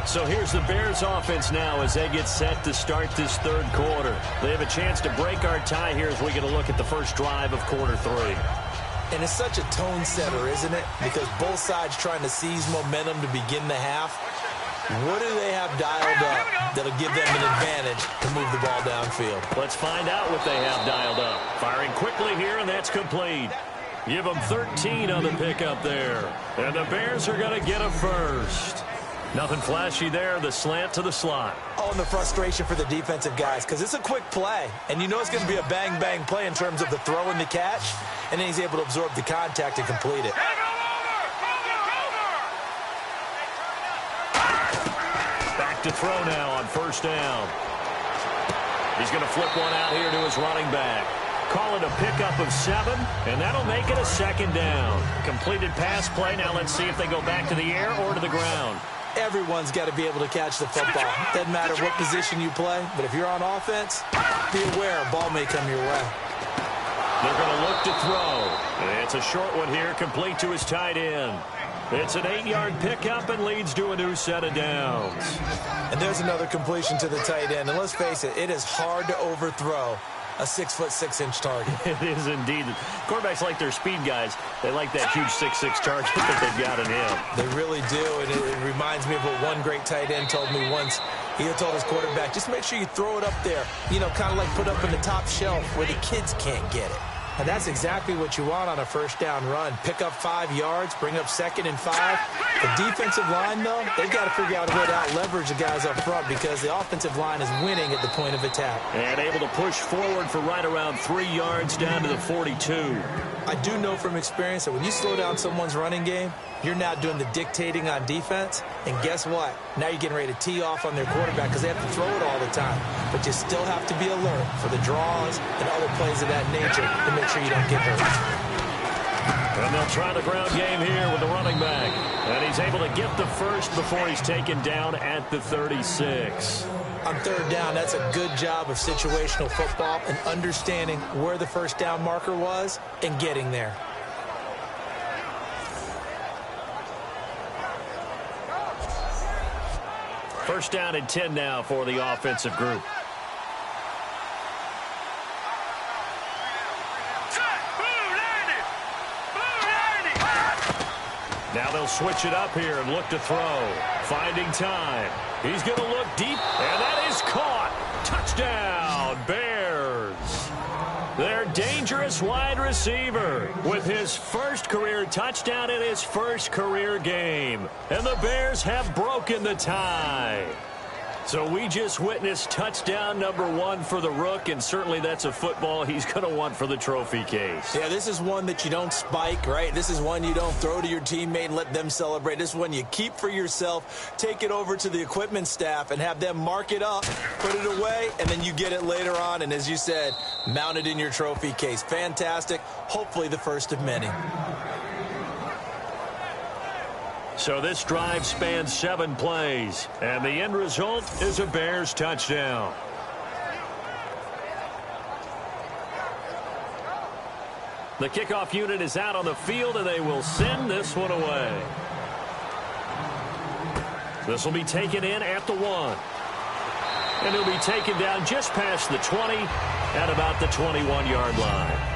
So here's the Bears offense now as they get set to start this third quarter. They have a chance to break our tie here as we get a look at the first drive of quarter 3. And it's such a tone setter, isn't it? Because both sides trying to seize momentum to begin the half. What do they have dialed up that'll give them an advantage to move the ball downfield? Let's find out what they have dialed up. Firing quickly here, and that's complete. Give them 13 on the pickup there. And the Bears are going to get a first. Nothing flashy there, the slant to the slot. Oh, and the frustration for the defensive guys, because it's a quick play. And you know it's going to be a bang-bang play in terms of the throw and the catch. And then he's able to absorb the contact and complete it. Back to throw now on first down. He's going to flip one out here to his running back. Call it a pickup of 7, and that'll make it a second down. Completed pass play. Now let's see if they go back to the air or to the ground. Everyone's got to be able to catch the football. Doesn't matter what position you play, but if you're on offense, be aware a ball may come your way. They're going to look to throw. And it's a short one here, complete to his tight end. It's an 8-yard pickup and leads to a new set of downs. And there's another completion to the tight end. And let's face it, it is hard to overthrow a 6'6" target. It is indeed. Quarterbacks like their speed guys. They like that huge 6'6" target that they've got in him. They really do, and it reminds me of what one great tight end told me once. He had told his quarterback, just make sure you throw it up there, you know, kind of like put up in the top shelf where the kids can't get it. And that's exactly what you want on a first down run. Pick up 5 yards, bring up 2nd and 5. The defensive line, though, they've got to figure out a way to out-leverage the guys up front because the offensive line is winning at the point of attack. And able to push forward for right around 3 yards down to the 42. I do know from experience that when you slow down someone's running game, you're now doing the dictating on defense. And guess what? Now you're getting ready to tee off on their quarterback because they have to throw it all the time. But you still have to be alert for the draws and other plays of that nature to make sure you don't get hurt. And they'll try the ground game here with the running back. And he's able to get the first before he's taken down at the 36. On third down, that's a good job of situational football and understanding where the first down marker was and getting there. First down and 10 now for the offensive group. Now they'll switch it up here and look to throw. Finding time. He's going to look deep, and that is caught. Touchdown, Bears. Their dangerous wide receiver with his first career touchdown in his first career game. And the Bears have broken the tie. So we just witnessed touchdown number 1 for the Rook, and certainly that's a football he's going to want for the trophy case. Yeah, this is one that you don't spike, right? This is one you don't throw to your teammate and let them celebrate. This is one you keep for yourself, take it over to the equipment staff and have them mark it up, put it away, and then you get it later on. And as you said, mount it in your trophy case. Fantastic. Hopefully the first of many. So this drive spans 7 plays, and the end result is a Bears touchdown. The kickoff unit is out on the field, and they will send this one away. This will be taken in at the 1. And he'll be taken down just past the 20 at about the 21-yard line.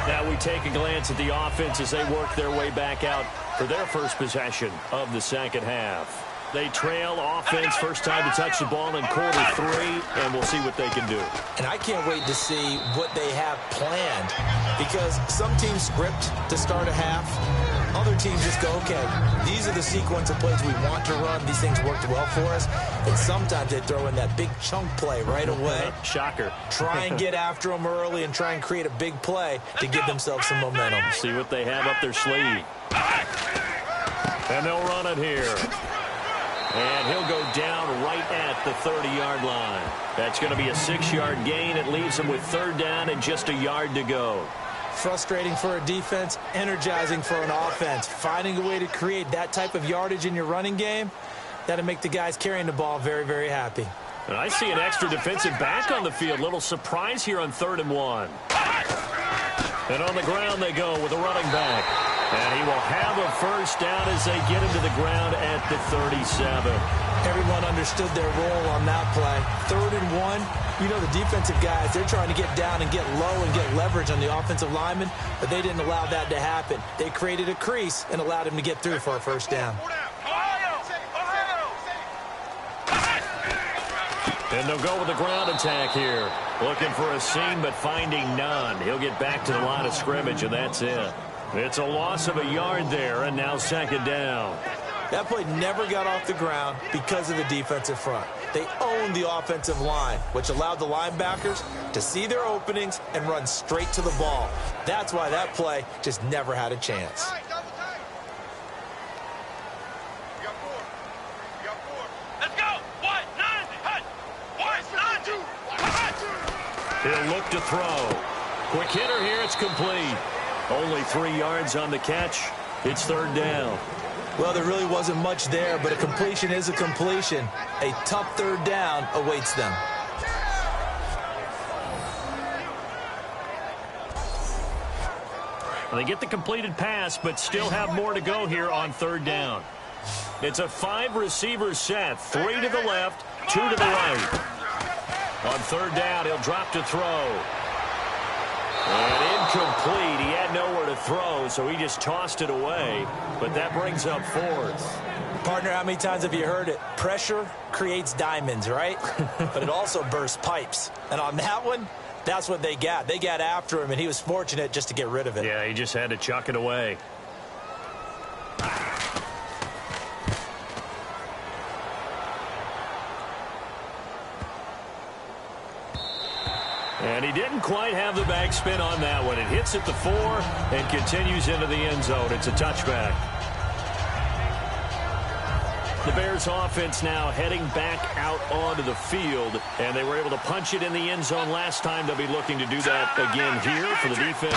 Now we take a glance at the offense as they work their way back out for their first possession of the second half. They trail offense, first time to touch the ball in quarter 3, and we'll see what they can do. And I can't wait to see what they have planned, because some teams script to start a half. Other teams just go, okay, these are the sequence of plays we want to run. These things worked well for us. And sometimes they throw in that big chunk play right away. Shocker. Try and get after them early and try and create a big play to give themselves some momentum. See what they have up their sleeve. And they'll run it here. And he'll go down right at the 30-yard line. That's going to be a 6-yard gain. It leaves him with 3rd down and just a yard to go. Frustrating for a defense, energizing for an offense. Finding a way to create that type of yardage in your running game, that'll make the guys carrying the ball very, very happy. And I see an extra defensive back on the field. Little surprise here on 3rd and 1. And on the ground they go with a running back. And he will have a first down as they get him to the ground at the 37. Everyone understood their role on that play. 3rd and 1. You know, the defensive guys, they're trying to get down and get low and get leverage on the offensive lineman, but they didn't allow that to happen. They created a crease and allowed him to get through for a first down. And they'll go with the ground attack here. Looking for a seam, but finding none. He'll get back to the line of scrimmage, and that's it. It's a loss of a yard there, and now 2nd down. That play never got off the ground because of the defensive front. They owned the offensive line, which allowed the linebackers to see their openings and run straight to the ball. That's why that play just never had a chance. Let's go. 1-9. He'll look to throw. Quick hitter here. It's complete. Only 3 yards on the catch. It's 3rd down. Well, there really wasn't much there, but a completion is a completion. A tough 3rd down awaits them. They get the completed pass, but still have more to go here on 3rd down. It's a 5-receiver set, 3 to the left, 2 to the right. On 3rd down, he'll drop to throw. And incomplete. He had nowhere to throw, so he just tossed it away. But that brings up 4th. Partner, how many times have you heard it? Pressure creates diamonds, right? But it also bursts pipes. And on that one, that's what they got. They got after him, and he was fortunate just to get rid of it. Yeah, he just had to chuck it away. And he didn't quite have the backspin on that one. It hits at the 4 and continues into the end zone. It's a touchback. The Bears offense now heading back out onto the field, and they were able to punch it in the end zone last time. They'll be looking to do that again here for the defense.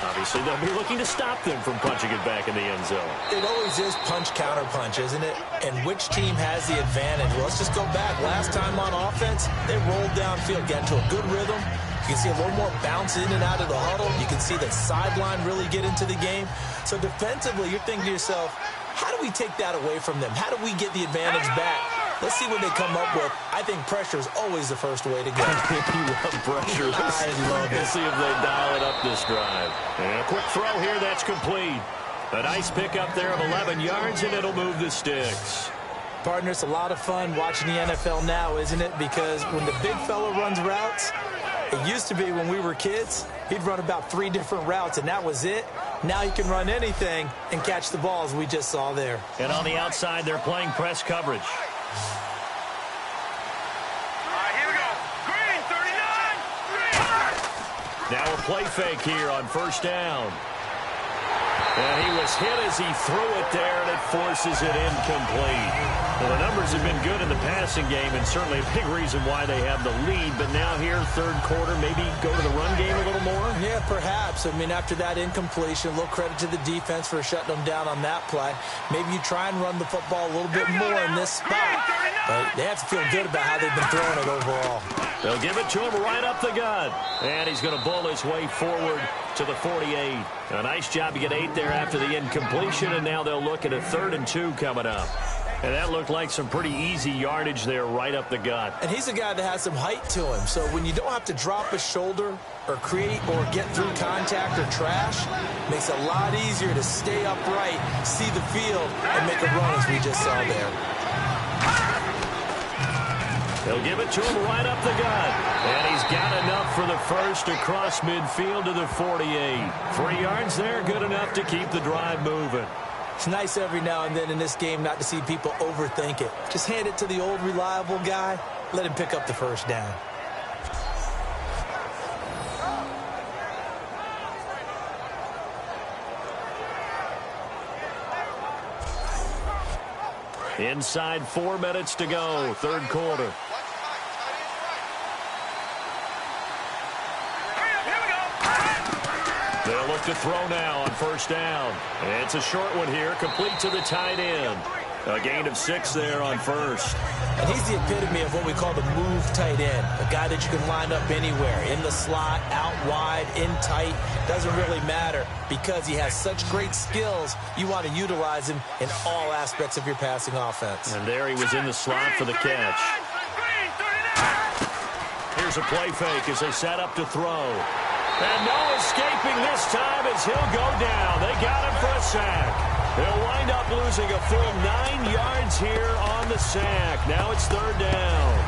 Obviously, they'll be looking to stop them from punching it back in the end zone. It always is punch-counter-punch, isn't it? And which team has the advantage? Well, let's just go back. Last time on offense, they rolled downfield, got into a good rhythm. You can see a little more bounce in and out of the huddle. You can see the sideline really get into the game. So defensively, you're thinking to yourself, how do we take that away from them? How do we get the advantage back? Let's see what they come up with. I think pressure is always the first way to go. You love pressure. I love it. Let's see if they dial it up this drive. And a quick throw here, that's complete. A nice pickup there of 11 yards, and it'll move the sticks. Partner, it's a lot of fun watching the NFL now, isn't it? Because when the big fella runs routes, it used to be when we were kids, he'd run about 3 different routes, and that was it. Now you can run anything and catch the ball, as we just saw there. And on the outside, they're playing press coverage. All right, here we go. Green, 39. Green. Now a play fake here on first down. And he was hit as he threw it there, and it forces it incomplete. Well, the numbers have been good in the passing game, and certainly a big reason why they have the lead. But now here, third quarter, maybe go to the run game a little more? Yeah, perhaps. I mean, after that incompletion, a little credit to the defense for shutting them down on that play. Maybe you try and run the football a little bit more in this spot. But they have to feel good about how they've been throwing it overall. They'll give it to him right up the gut. And he's going to bull his way forward to the 48. A nice job to get 8 there after the incompletion, and now they'll look at a 3rd and 2 coming up. And that looked like some pretty easy yardage there right up the gut. And he's a guy that has some height to him. So when you don't have to drop a shoulder or create or get through contact or trash, makes it a lot easier to stay upright, see the field, and make a run as we just saw there. They'll give it to him right up the gut. And he's got enough for the first across midfield to the 48. 3 yards there, good enough to keep the drive moving. It's nice every now and then in this game not to see people overthink it. Just hand it to the old reliable guy. Let him pick up the first down. Inside 4 minutes to go, third quarter. They'll look to throw now on first down. It's a short one here, complete to the tight end. A gain of 6 there on first. And he's the epitome of what we call the move tight end. A guy that you can line up anywhere. In the slot, out wide, in tight. Doesn't really matter because he has such great skills. You want to utilize him in all aspects of your passing offense. And there he was in the slot for the catch. Here's a play fake as they set up to throw. And no escaping this time as he'll go down. They got him for a sack. They'll wind up losing a full 9 yards here on the sack. Now it's third down.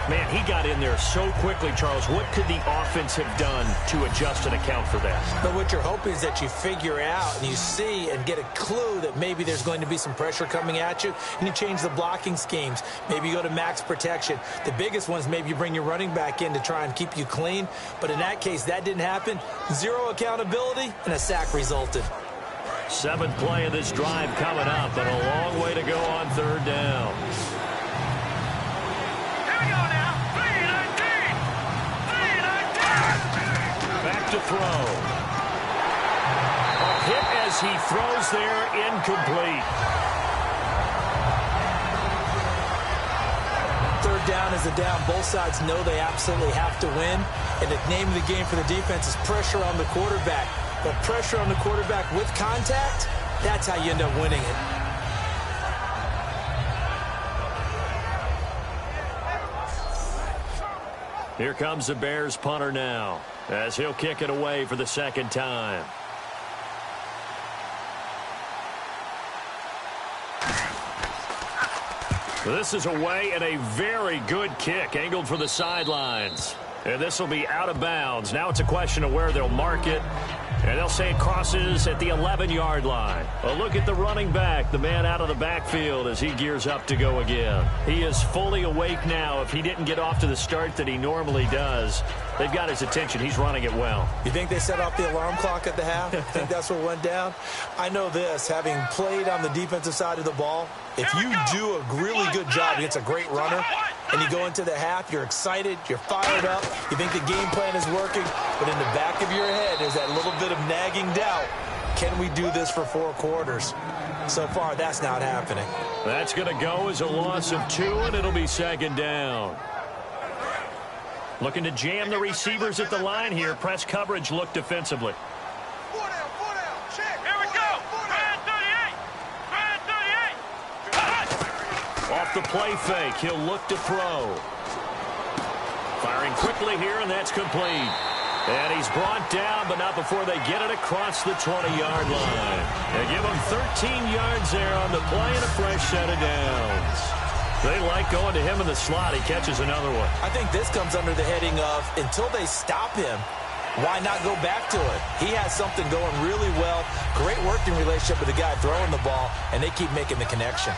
Man, he got in there so quickly, Charles. What could the offense have done to adjust and account for that? But what you're hoping is that you figure out and you see and get a clue that maybe there's going to be some pressure coming at you, and you change the blocking schemes. Maybe you go to max protection. The biggest one is maybe you bring your running back in to try and keep you clean. But in that case, that didn't happen. 0 accountability, and a sack resulted. 7th play of this drive coming up, and a long way to go on third down. Back to throw. A hit as he throws there, incomplete. Third down is a down. Both sides know they absolutely have to win. And the name of the game for the defense is pressure on the quarterback. But pressure on the quarterback with contact, that's how you end up winning it. Here comes the Bears punter now, as he'll kick it away for the second time. This is away and a very good kick, angled for the sidelines. And this will be out of bounds. Now it's a question of where they'll mark it. And they'll say it crosses at the 11-yard line. A look at the running back, the man out of the backfield as he gears up to go again. He is fully awake now. If he didn't get off to the start that he normally does, they've got his attention. He's running it well. You think they set off the alarm clock at the half? Think that's what went down? I know this, having played on the defensive side of the ball, if you do a really good job against a great runner, and you go into the half, you're excited, you're fired up, you think the game plan is working, but in the back of your head is that little bit of nagging doubt. Can we do this for 4 quarters? So far, that's not happening. That's going to go as a loss of 2, and it'll be second down. Looking to jam the receivers at the line here. Press coverage look defensively. 4 down, check. Here we go. Brand 38. Brand 38. Off the play fake, he'll look to throw. Firing quickly here, and that's complete. And he's brought down, but not before they get it across the 20-yard line. They give him 13 yards there on the play and a fresh set of downs. They like going to him in the slot. He catches another one. I think this comes under the heading of until they stop him, why not go back to it? He has something going really well. Great working relationship with the guy throwing the ball, and they keep making the connection.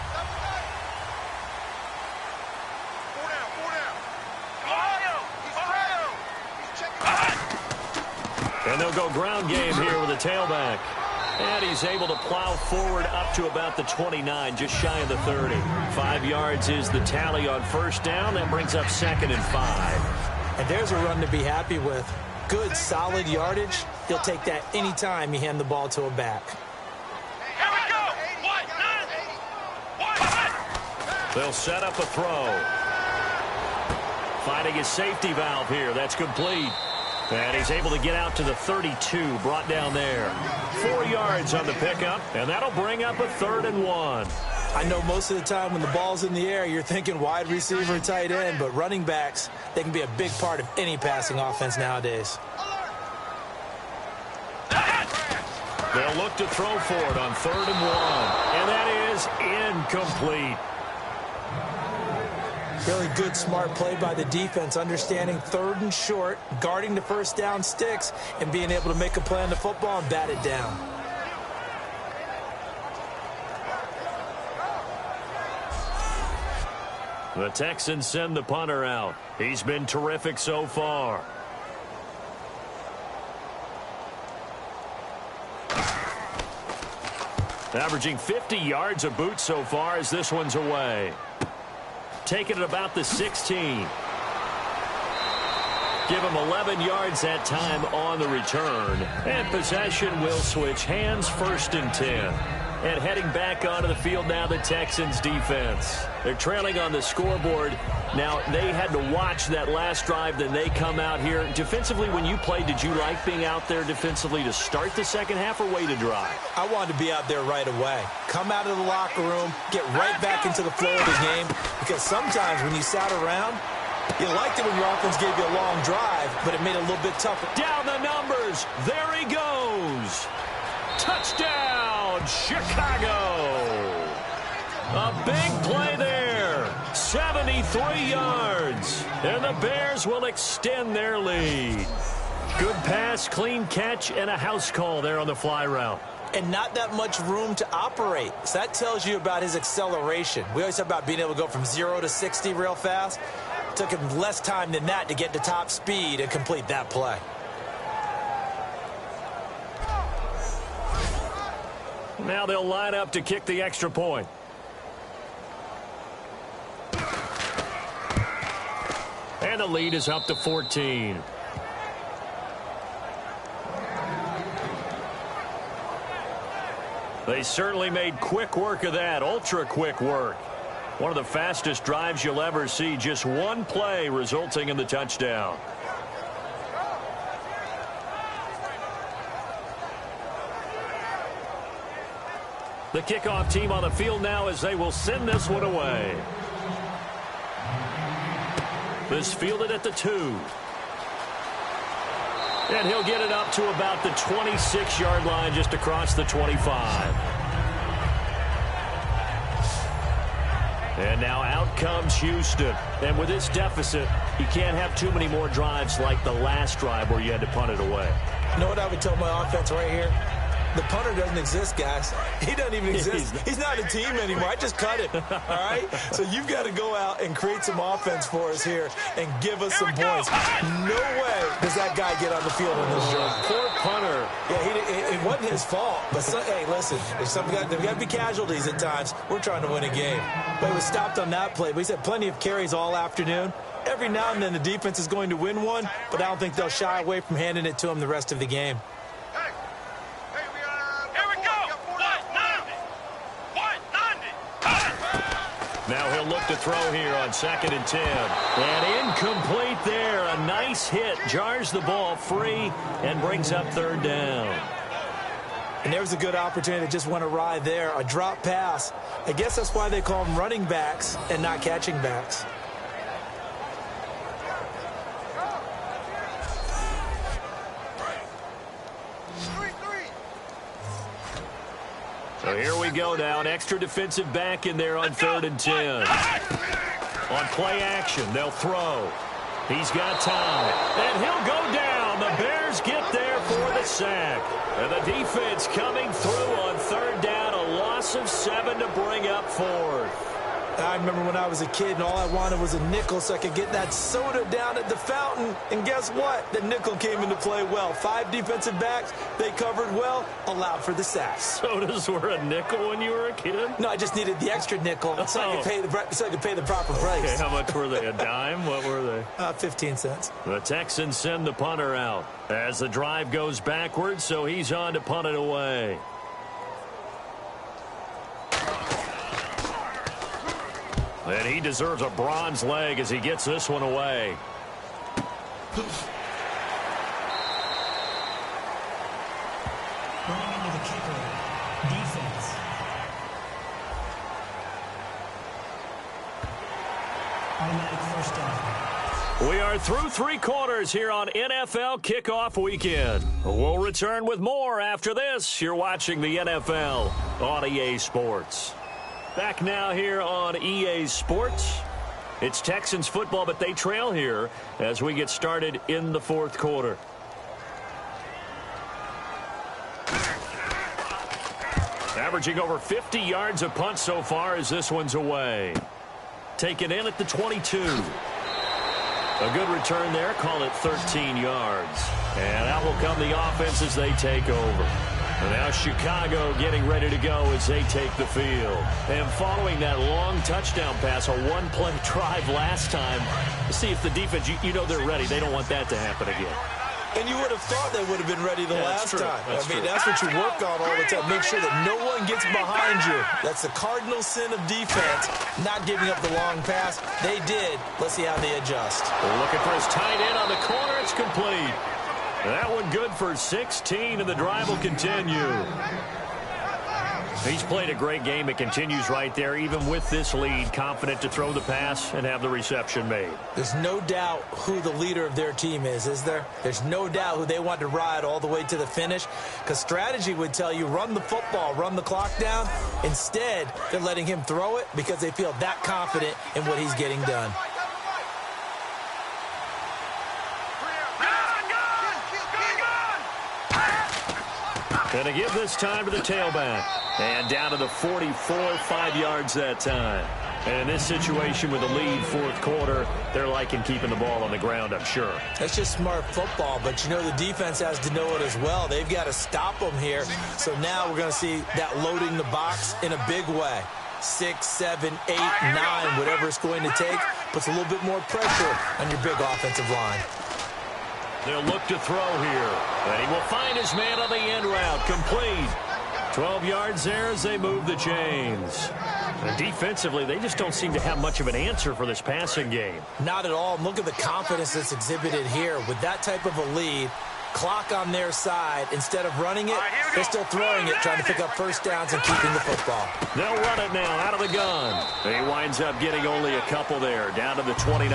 And they'll go ground game here with a tailback. And he's able to plow forward up to about the 29, just shy of the 30. 5 yards is the tally on first down. That brings up 2nd and 5. And there's a run to be happy with. Good, solid yardage. He'll take that anytime you hand the ball to a back. Here we go. They'll set up a throw. Finding his safety valve here. That's complete. And he's able to get out to the 32, brought down there. 4 yards on the pickup, and that'll bring up a 3rd and 1. I know most of the time when the ball's in the air, you're thinking wide receiver, tight end, but running backs, they can be a big part of any passing offense nowadays. They'll look to throw for it on 3rd and 1, and that is incomplete. Really good, smart play by the defense, understanding 3rd and short, guarding the first down sticks, and being able to make a play on the football and bat it down. The Texans send the punter out. He's been terrific so far. Averaging 50 yards a boot so far as this one's away. Taking it about the 16. Give him 11 yards that time on the return. And possession will switch hands, 1st and 10. And heading back onto the field now, the Texans defense. They're trailing on the scoreboard. Now, they had to watch that last drive, then they come out here. Defensively, when you played, did you like being out there defensively to start the second half or wait to drive? I wanted to be out there right away. Come out of the locker room, get right back into the flow of the game, because sometimes when you sat around, you liked it when your offense gave you a long drive, but it made it a little bit tougher. Down the numbers. There he goes. Touchdown, Chicago. A big play there. 73 yards. And the Bears will extend their lead. Good pass, clean catch, and a house call there on the fly route. And not that much room to operate. So that tells you about his acceleration. We always talk about being able to go from 0 to 60 real fast. It took him less time than that to get to top speed and complete that play. Now they'll line up to kick the extra point. And the lead is up to 14. They certainly made quick work of that, ultra quick work. One of the fastest drives you'll ever see, just one play resulting in the touchdown. The kickoff team on the field now as they will send this one away. This fielded at the 2. And he'll get it up to about the 26-yard line, just across the 25. And now out comes Houston. And with this deficit, you can't have too many more drives like the last drive where you had to punt it away. You know what I would tell my offense right here? The punter doesn't exist, guys. He doesn't even exist. He's not a team anymore. I just cut it, all right? So you've got to go out and create some offense for us here and give us some points. No way does that guy get on the field in this drive. Poor punter. Yeah, it wasn't his fault. But, hey, listen, there's got to be casualties at times. We're trying to win a game. But he was stopped on that play. But he's had plenty of carries all afternoon. Every now and then the defense is going to win one, but I don't think they'll shy away from handing it to him the rest of the game. Now he'll look to throw here on 2nd and 10. And incomplete there. A nice hit. Jars the ball free and brings up 3rd down. And there's a good opportunity that just went awry there. A drop pass. I guess that's why they call them running backs and not catching backs. So here we go now. An extra defensive back in there on 3rd and 10. On play action, they'll throw. He's got time. And he'll go down. The Bears get sack. And the defense coming through on third down, a loss of 7 to bring up fourth. I remember when I was a kid and all I wanted was a nickel so I could get that soda down at the fountain. And guess what? The nickel came into play well. 5 defensive backs, they covered well, allowed for the sacks. Sodas were a nickel when you were a kid? No, I just needed the extra nickel so I could pay the proper price. Okay, how much were they? A dime? What were they? 15 cents. The Texans send the punter out as the drive goes backwards, so he's on to punt it away. And he deserves a bronze leg as he gets this one away. Going into the kicker, defense. Automatic first down. We are through 3 quarters here on NFL Kickoff Weekend. We'll return with more after this. You're watching the NFL on EA Sports. Back now here on EA Sports. It's Texans football, but they trail here as we get started in the 4th quarter. Averaging over 50 yards a punt so far as this one's away. Taken in at the 22. A good return there. Call it 13 yards. And out will come the offense as they take over. And now Chicago getting ready to go as they take the field. And following that long touchdown pass, a one-play drive last time, see if the defense, you know they're ready. They don't want that to happen again. And you would have thought they would have been ready the last time. That's true. That's what you work on all the time. Make sure that no one gets behind you. That's the cardinal sin of defense, not giving up the long pass. They did. Let's see how they adjust. We're looking for his tight end on the corner. It's complete. That one good for 16, and the drive will continue. He's played a great game. It continues right there, even with this lead, confident to throw the pass and have the reception made. There's no doubt who the leader of their team is there? There's no doubt who they want to ride all the way to the finish, because strategy would tell you run the football, run the clock down. Instead, they're letting him throw it because they feel that confident in what he's getting done. Going to give this time to the tailback. And down to the 44, 5 yards that time. And in this situation with the lead 4th quarter, they're liking keeping the ball on the ground, I'm sure. That's just smart football, but you know the defense has to know it as well. They've got to stop them here. So now we're going to see that loading the box in a big way. 6, 7, 8, 9, whatever it's going to take, puts a little bit more pressure on your big offensive line. They'll look to throw here. And he will find his man on the end route. Complete. 12 yards there as they move the chains. And defensively, they just don't seem to have much of an answer for this passing game. Not at all. And look at the confidence that's exhibited here. With that type of a lead, clock on their side, instead of running it, they're still throwing it, trying to pick up first downs and keeping the football. They'll run it now out of the gun. He winds up getting only a couple there, down to the 29.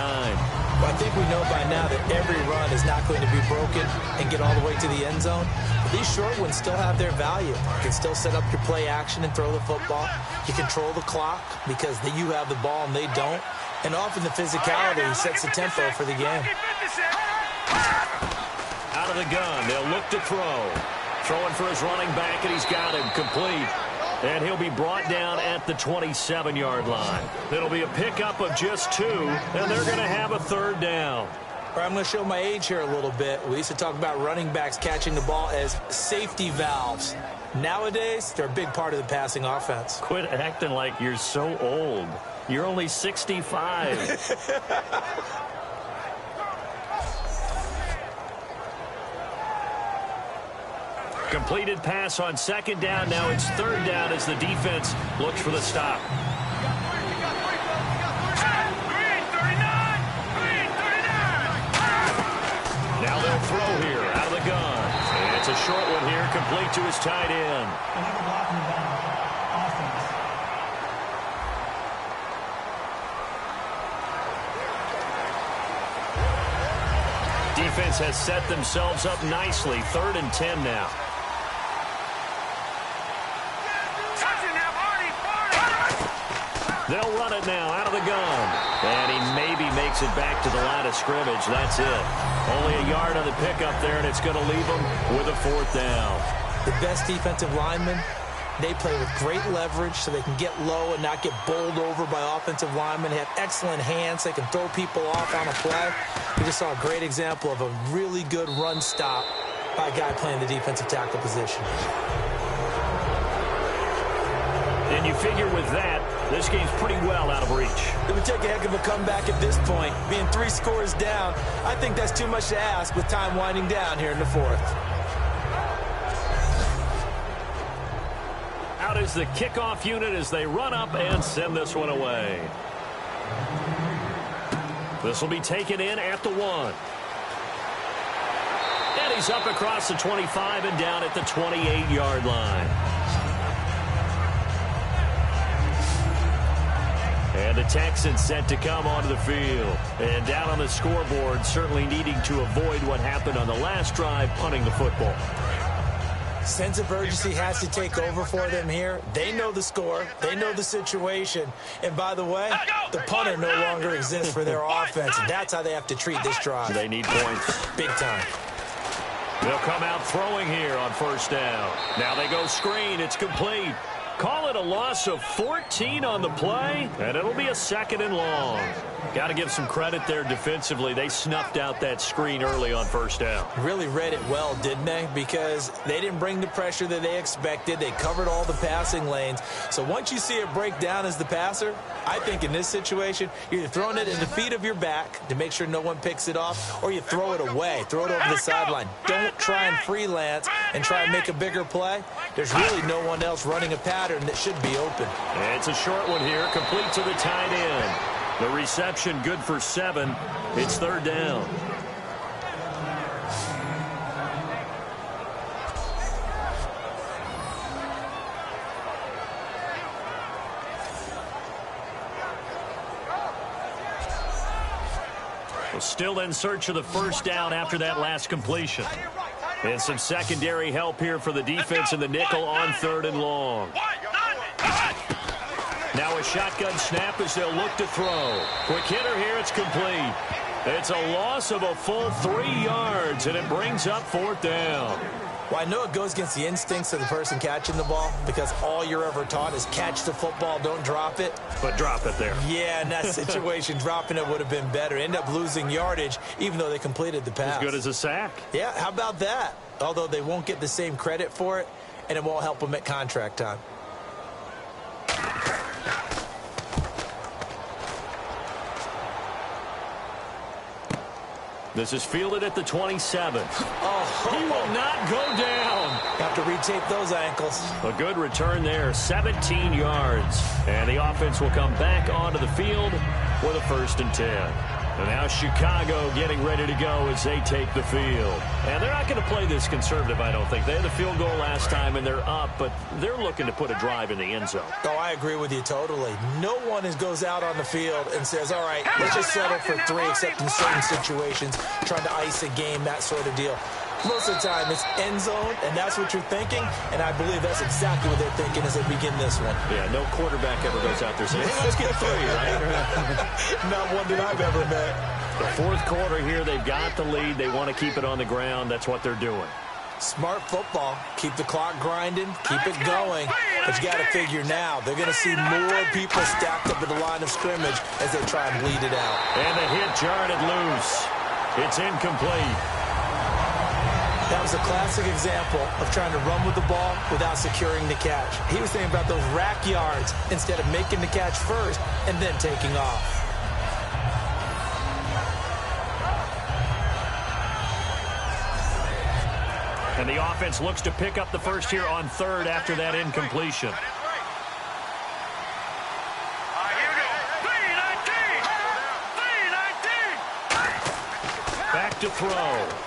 Well, I think we know by now that every run is not going to be broken and get all the way to the end zone. But these short ones still have their value. You can still set up your play action and throw the football. You control the clock because you have the ball and they don't. And often the physicality sets the tempo for the game. Out of the gun, they'll look to throw. Throwing for his running back, and he's got him complete. And he'll be brought down at the 27-yard line. It'll be a pickup of just 2, and they're going to have a 3rd down. All right, I'm going to show my age here a little bit. We used to talk about running backs catching the ball as safety valves. Nowadays, they're a big part of the passing offense. Quit acting like you're so old. You're only 65. Completed pass on 2nd down. Now it's 3rd down as the defense looks for the stop. Now they'll throw here out of the gun. And it's a short one here, complete to his tight end. Another block in the back. Offense. Defense has set themselves up nicely. 3rd and 10 now. They'll run it now out of the gun. And he maybe makes it back to the line of scrimmage. That's it. Only a yard on the pickup there, and it's going to leave them with a 4th down. The best defensive linemen, they play with great leverage so they can get low and not get bowled over by offensive linemen. They have excellent hands. They can throw people off on a play. We just saw a great example of a really good run stop by a guy playing the defensive tackle position. And you figure with that, this game's pretty well out of reach. It would take a heck of a comeback at this point. Being 3 scores down, I think that's too much to ask with time winding down here in the 4th. Out is the kickoff unit as they run up and send this one away. This will be taken in at the 1. And he's up across the 25 and down at the 28-yard line. And the Texans set to come onto the field. And down on the scoreboard, certainly needing to avoid what happened on the last drive, punting the football. Sense of urgency has to take over for them here. They know the score. They know the situation. And by the way, the punter no longer exists for their offense. And that's how they have to treat this drive. They need points. Big time. They'll come out throwing here on 1st down. Now they go screen. It's complete. Call it a loss of 14 on the play, and it'll be a 2nd and long. Got to give some credit there defensively. They snuffed out that screen early on 1st down. Really read it well, didn't they? Because they didn't bring the pressure that they expected. They covered all the passing lanes. So once you see it break down as the passer, I think in this situation, you're throwing it in the feet of your back to make sure no one picks it off, or you throw it away. Throw it over the sideline. Don't try and freelance and try and make a bigger play. There's really no one else running a pattern that should be open. And it's a short one here, complete to the tight end. The reception good for 7. It's 3rd down. Well, still in search of the 1st down after that last completion. And some secondary help here for the defense in the nickel on 3rd and long. Now a shotgun snap as they'll look to throw. Quick hitter here, it's complete. It's a loss of a full 3 yards, and it brings up 4th down. Well, I know it goes against the instincts of the person catching the ball because all you're ever taught is catch the football, don't drop it. But drop it there. Yeah, in that situation, dropping it would have been better. End up losing yardage, even though they completed the pass. As good as a sack. Yeah, how about that? Although they won't get the same credit for it, and it won't help them at contract time. This is fielded at the 27. He will not go down. Have to retape those ankles. A good return there, 17 yards. And the offense will come back onto the field with a 1st and 10. And now Chicago getting ready to go as they take the field. And they're not going to play this conservative, I don't think. They had the field goal last time, and they're up, but they're looking to put a drive in the end zone. Oh, I agree with you totally. No one goes out on the field and says, all right, let's just settle for 3, except in certain situations, trying to ice a game, that sort of deal. Most of the time, it's end zone, and that's what you're thinking, and I believe that's exactly what they're thinking as they begin this one. Yeah, no quarterback ever goes out there saying, hey, let's get 3, right? Not one that I've ever met. The 4th quarter here, they've got the lead. They want to keep it on the ground. That's what they're doing. Smart football. Keep the clock grinding, keep it going. But you got to figure now, they're going to see more people stacked up at the line of scrimmage as they try and bleed it out. And the hit jarred it loose. It's incomplete. That was a classic example of trying to run with the ball without securing the catch. He was thinking about those rack yards instead of making the catch first and then taking off. And the offense looks to pick up the first here on 3rd after that incompletion. Back to throw.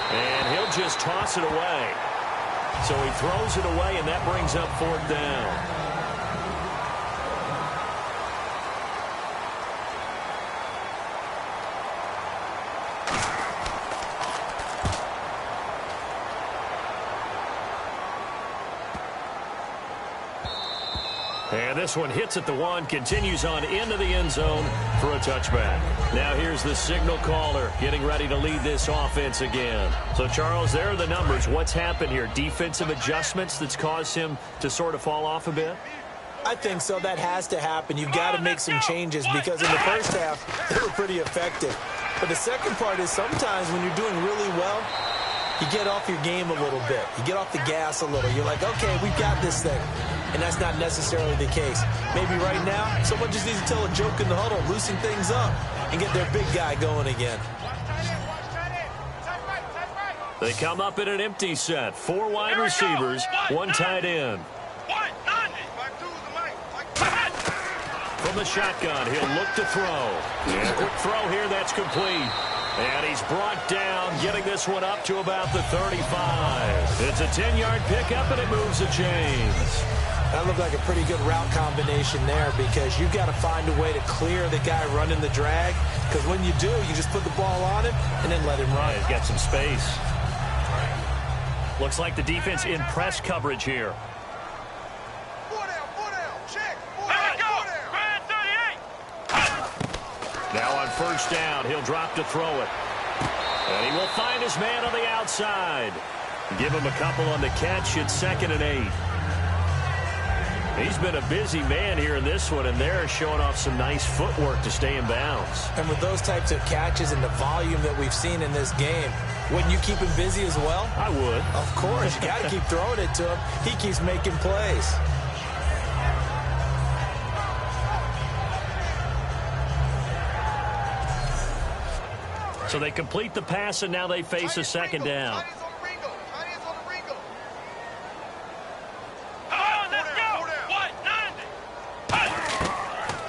And he'll just toss it away. So he throws it away, and that brings up 4th down. And this one hits at the 1, continues on into the end zone for a touchback. Now here's the signal caller getting ready to lead this offense again. So, Charles, there are the numbers. What's happened here? Defensive adjustments that's caused him to sort of fall off a bit? I think so. That has to happen. You've got to make some changes because in the first half, they were pretty effective. But the second part is sometimes when you're doing really well, you get off your game a little bit. You get off the gas a little. You're like, okay, we've got this thing. And that's not necessarily the case. Maybe right now, someone just needs to tell a joke in the huddle, loosen things up, and get their big guy going again. They come up in an empty set. 4 wide receivers, 1 tight end. From the shotgun, he'll look to throw. And a quick throw here, that's complete. And he's brought down, getting this one up to about the 35. It's a 10-yard pickup, and it moves the chains. That looked like a pretty good route combination there because you've got to find a way to clear the guy running the drag. Because when you do, you just put the ball on him and then let him run. He's got some space. Looks like the defense in press coverage here. Now on first down, he'll drop to throw it. And he will find his man on the outside. Give him a couple on the catch. It's 2nd and 8. He's been a busy man here in this one, and they're showing off some nice footwork to stay in bounds. And with those types of catches and the volume that we've seen in this game, wouldn't you keep him busy as well? I would. Of course. You got to keep throwing it to him. He keeps making plays. So they complete the pass, and now they face a 2nd down.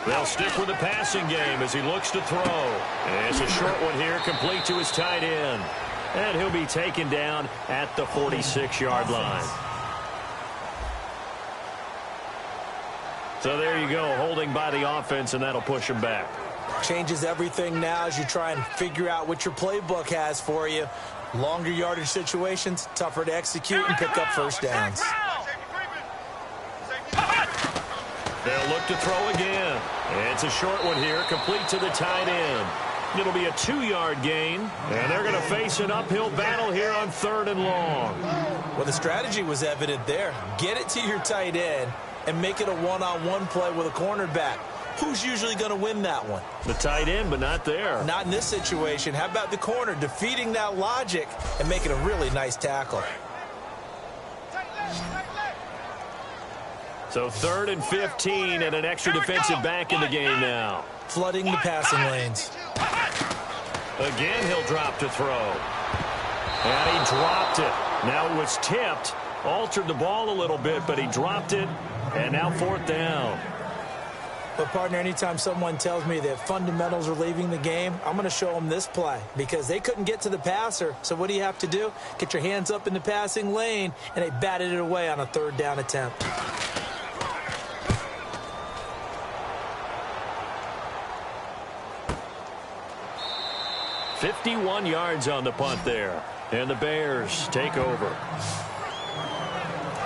They'll stick with the passing game as he looks to throw. And it's a short one here, complete to his tight end. And he'll be taken down at the 46-yard line. So there you go, holding by the offense, and that'll push him back. Changes everything now as you try and figure out what your playbook has for you. Longer yardage situations, tougher to execute and pick up first downs. They'll look to throw again. It's a short one here, complete to the tight end. It'll be a 2-yard gain, and they're going to face an uphill battle here on 3rd and long. Well, the strategy was evident there. Get it to your tight end and make it a one-on-one play with a cornerback. Who's usually going to win that one? The tight end, but not there. Not in this situation. How about the corner defeating that logic and making a really nice tackle? So 3rd and 15 and an extra defensive back in the game now. Flooding the passing lanes. Again, he'll drop to throw. And he dropped it. Now it was tipped. Altered the ball a little bit, but he dropped it. And now 4th down. But, partner, anytime someone tells me that fundamentals are leaving the game, I'm going to show them this play because they couldn't get to the passer. So what do you have to do? Get your hands up in the passing lane, and they batted it away on a 3rd down attempt. $51 yards on the punt there. And the Bears take over.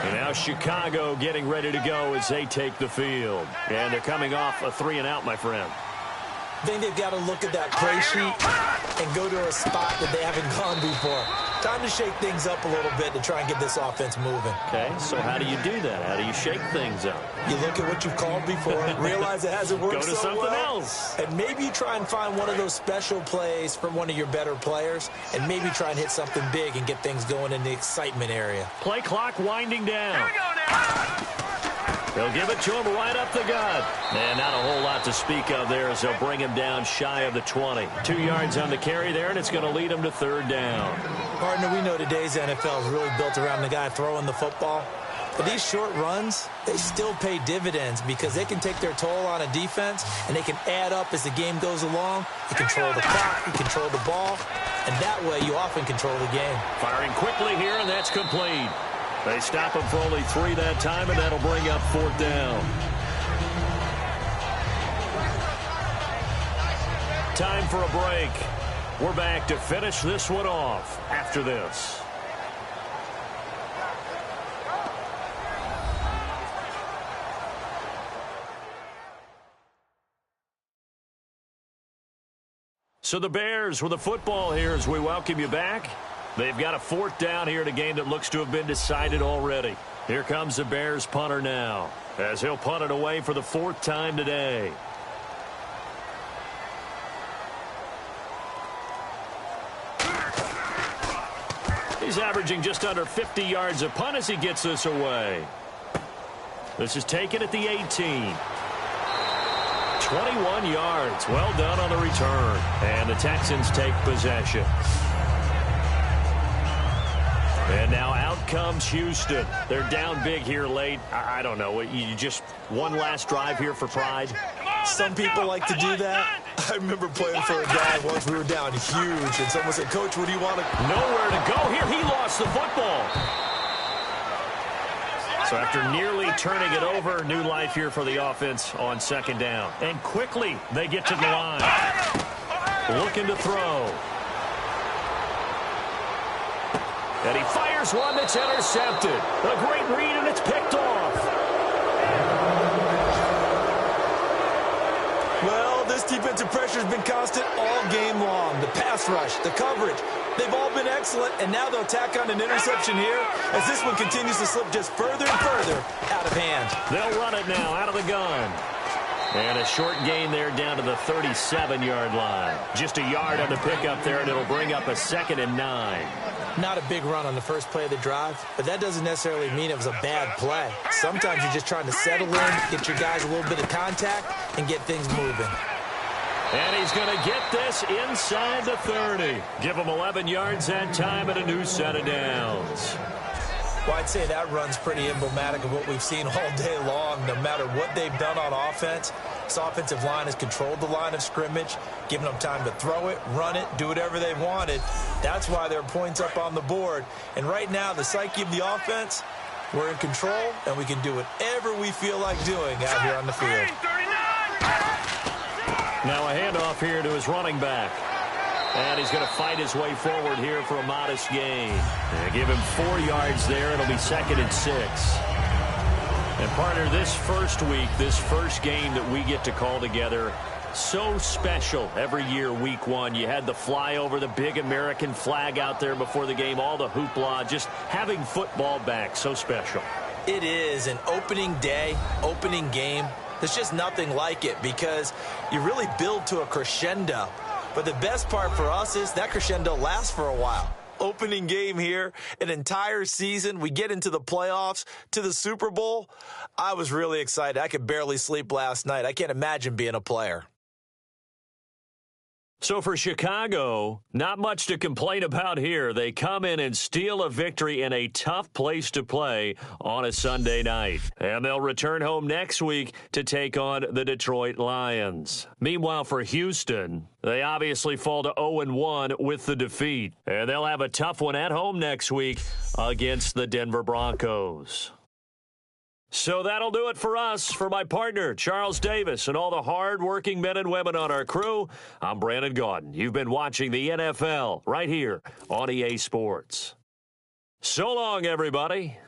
And now Chicago getting ready to go as they take the field. And they're coming off a 3-and-out, my friend. I think they've got to look at that play sheet and go to a spot that they haven't gone before. Time to shake things up a little bit to try and get this offense moving. Okay, so how do you do that? How do you shake things up? You look at what you've called before, realize it hasn't worked Go to so something well, else. and maybe you try and find one of those special plays from one of your better players, and maybe try and hit something big and get things going in the excitement area. Play clock winding down. They'll give it to him right up the gut. And not a whole lot to speak of there as they'll bring him down shy of the 20. 2 yards on the carry there, and it's going to lead him to 3rd down. Partner, we know today's NFL is really built around the guy throwing the football. But these short runs, they still pay dividends because they can take their toll on a defense, and they can add up as the game goes along. You control the clock, you control the ball, and that way you often control the game. Firing quickly here, and that's complete. They stop him for only 3 that time, and that'll bring up 4th down. Time for a break. We're back to finish this one off after this. So the Bears with the football here as we welcome you back. They've got a fourth down here in a game that looks to have been decided already. Here comes the Bears punter now as he'll punt it away for the fourth time today. He's averaging just under 50 yards a punt as he gets this away. This is taken at the 18. 21 yards. Well done on the return. And the Texans take possession. And now out comes Houston. They're down big here late. I don't know. You just one last drive here for pride? Some people like to do that. I remember playing for a guy once. We were down huge, and someone said, "Coach, what do you want to..." Nowhere to go here. He lost the football. So after nearly turning it over, new life here for the offense on second down. And quickly, they get to the line. Looking to throw. And he fires one that's intercepted. A great read, and it's picked off. Well, this defensive pressure has been constant all game long. The pass rush, the coverage, they've all been excellent, and now they'll tack on an interception here as this one continues to slip just further and further out of hand. They'll run it now out of the gun. And a short gain there down to the 37-yard line. Just a yard on the pickup there, and it'll bring up a 2nd and 9. Not a big run on the first play of the drive, but that doesn't necessarily mean it was a bad play. Sometimes you're just trying to settle in, get your guys a little bit of contact, and get things moving. And he's going to get this inside the 30. Give him 11 yards that time and a new set of downs. Well, I'd say that run's pretty emblematic of what we've seen all day long. No matter what they've done on offense, this offensive line has controlled the line of scrimmage, given them time to throw it, run it, do whatever they wanted. That's why there are points up on the board. And right now, the psyche of the offense, we're in control, and we can do whatever we feel like doing out here on the field. Now a handoff here to his running back. And he's going to fight his way forward here for a modest gain. And give him 4 yards there. It'll be 2nd and 6. And, partner, this first week, this first game that we get to call together, so special every year, week 1. You had the flyover, the big American flag out there before the game, all the hoopla, just having football back, so special. It is an opening day, opening game. There's just nothing like it because you really build to a crescendo. But the best part for us is that crescendo lasts for a while. Opening game here, an entire season. We get into the playoffs, to the Super Bowl. I was really excited. I could barely sleep last night. I can't imagine being a player. So for Chicago, not much to complain about here. They come in and steal a victory in a tough place to play on a Sunday night. And they'll return home next week to take on the Detroit Lions. Meanwhile, for Houston, they obviously fall to 0-1 with the defeat. And they'll have a tough one at home next week against the Denver Broncos. So that'll do it for us. For my partner, Charles Davis, and all the hard-working men and women on our crew, I'm Brandon Gaudin. You've been watching the NFL right here on EA Sports. So long, everybody.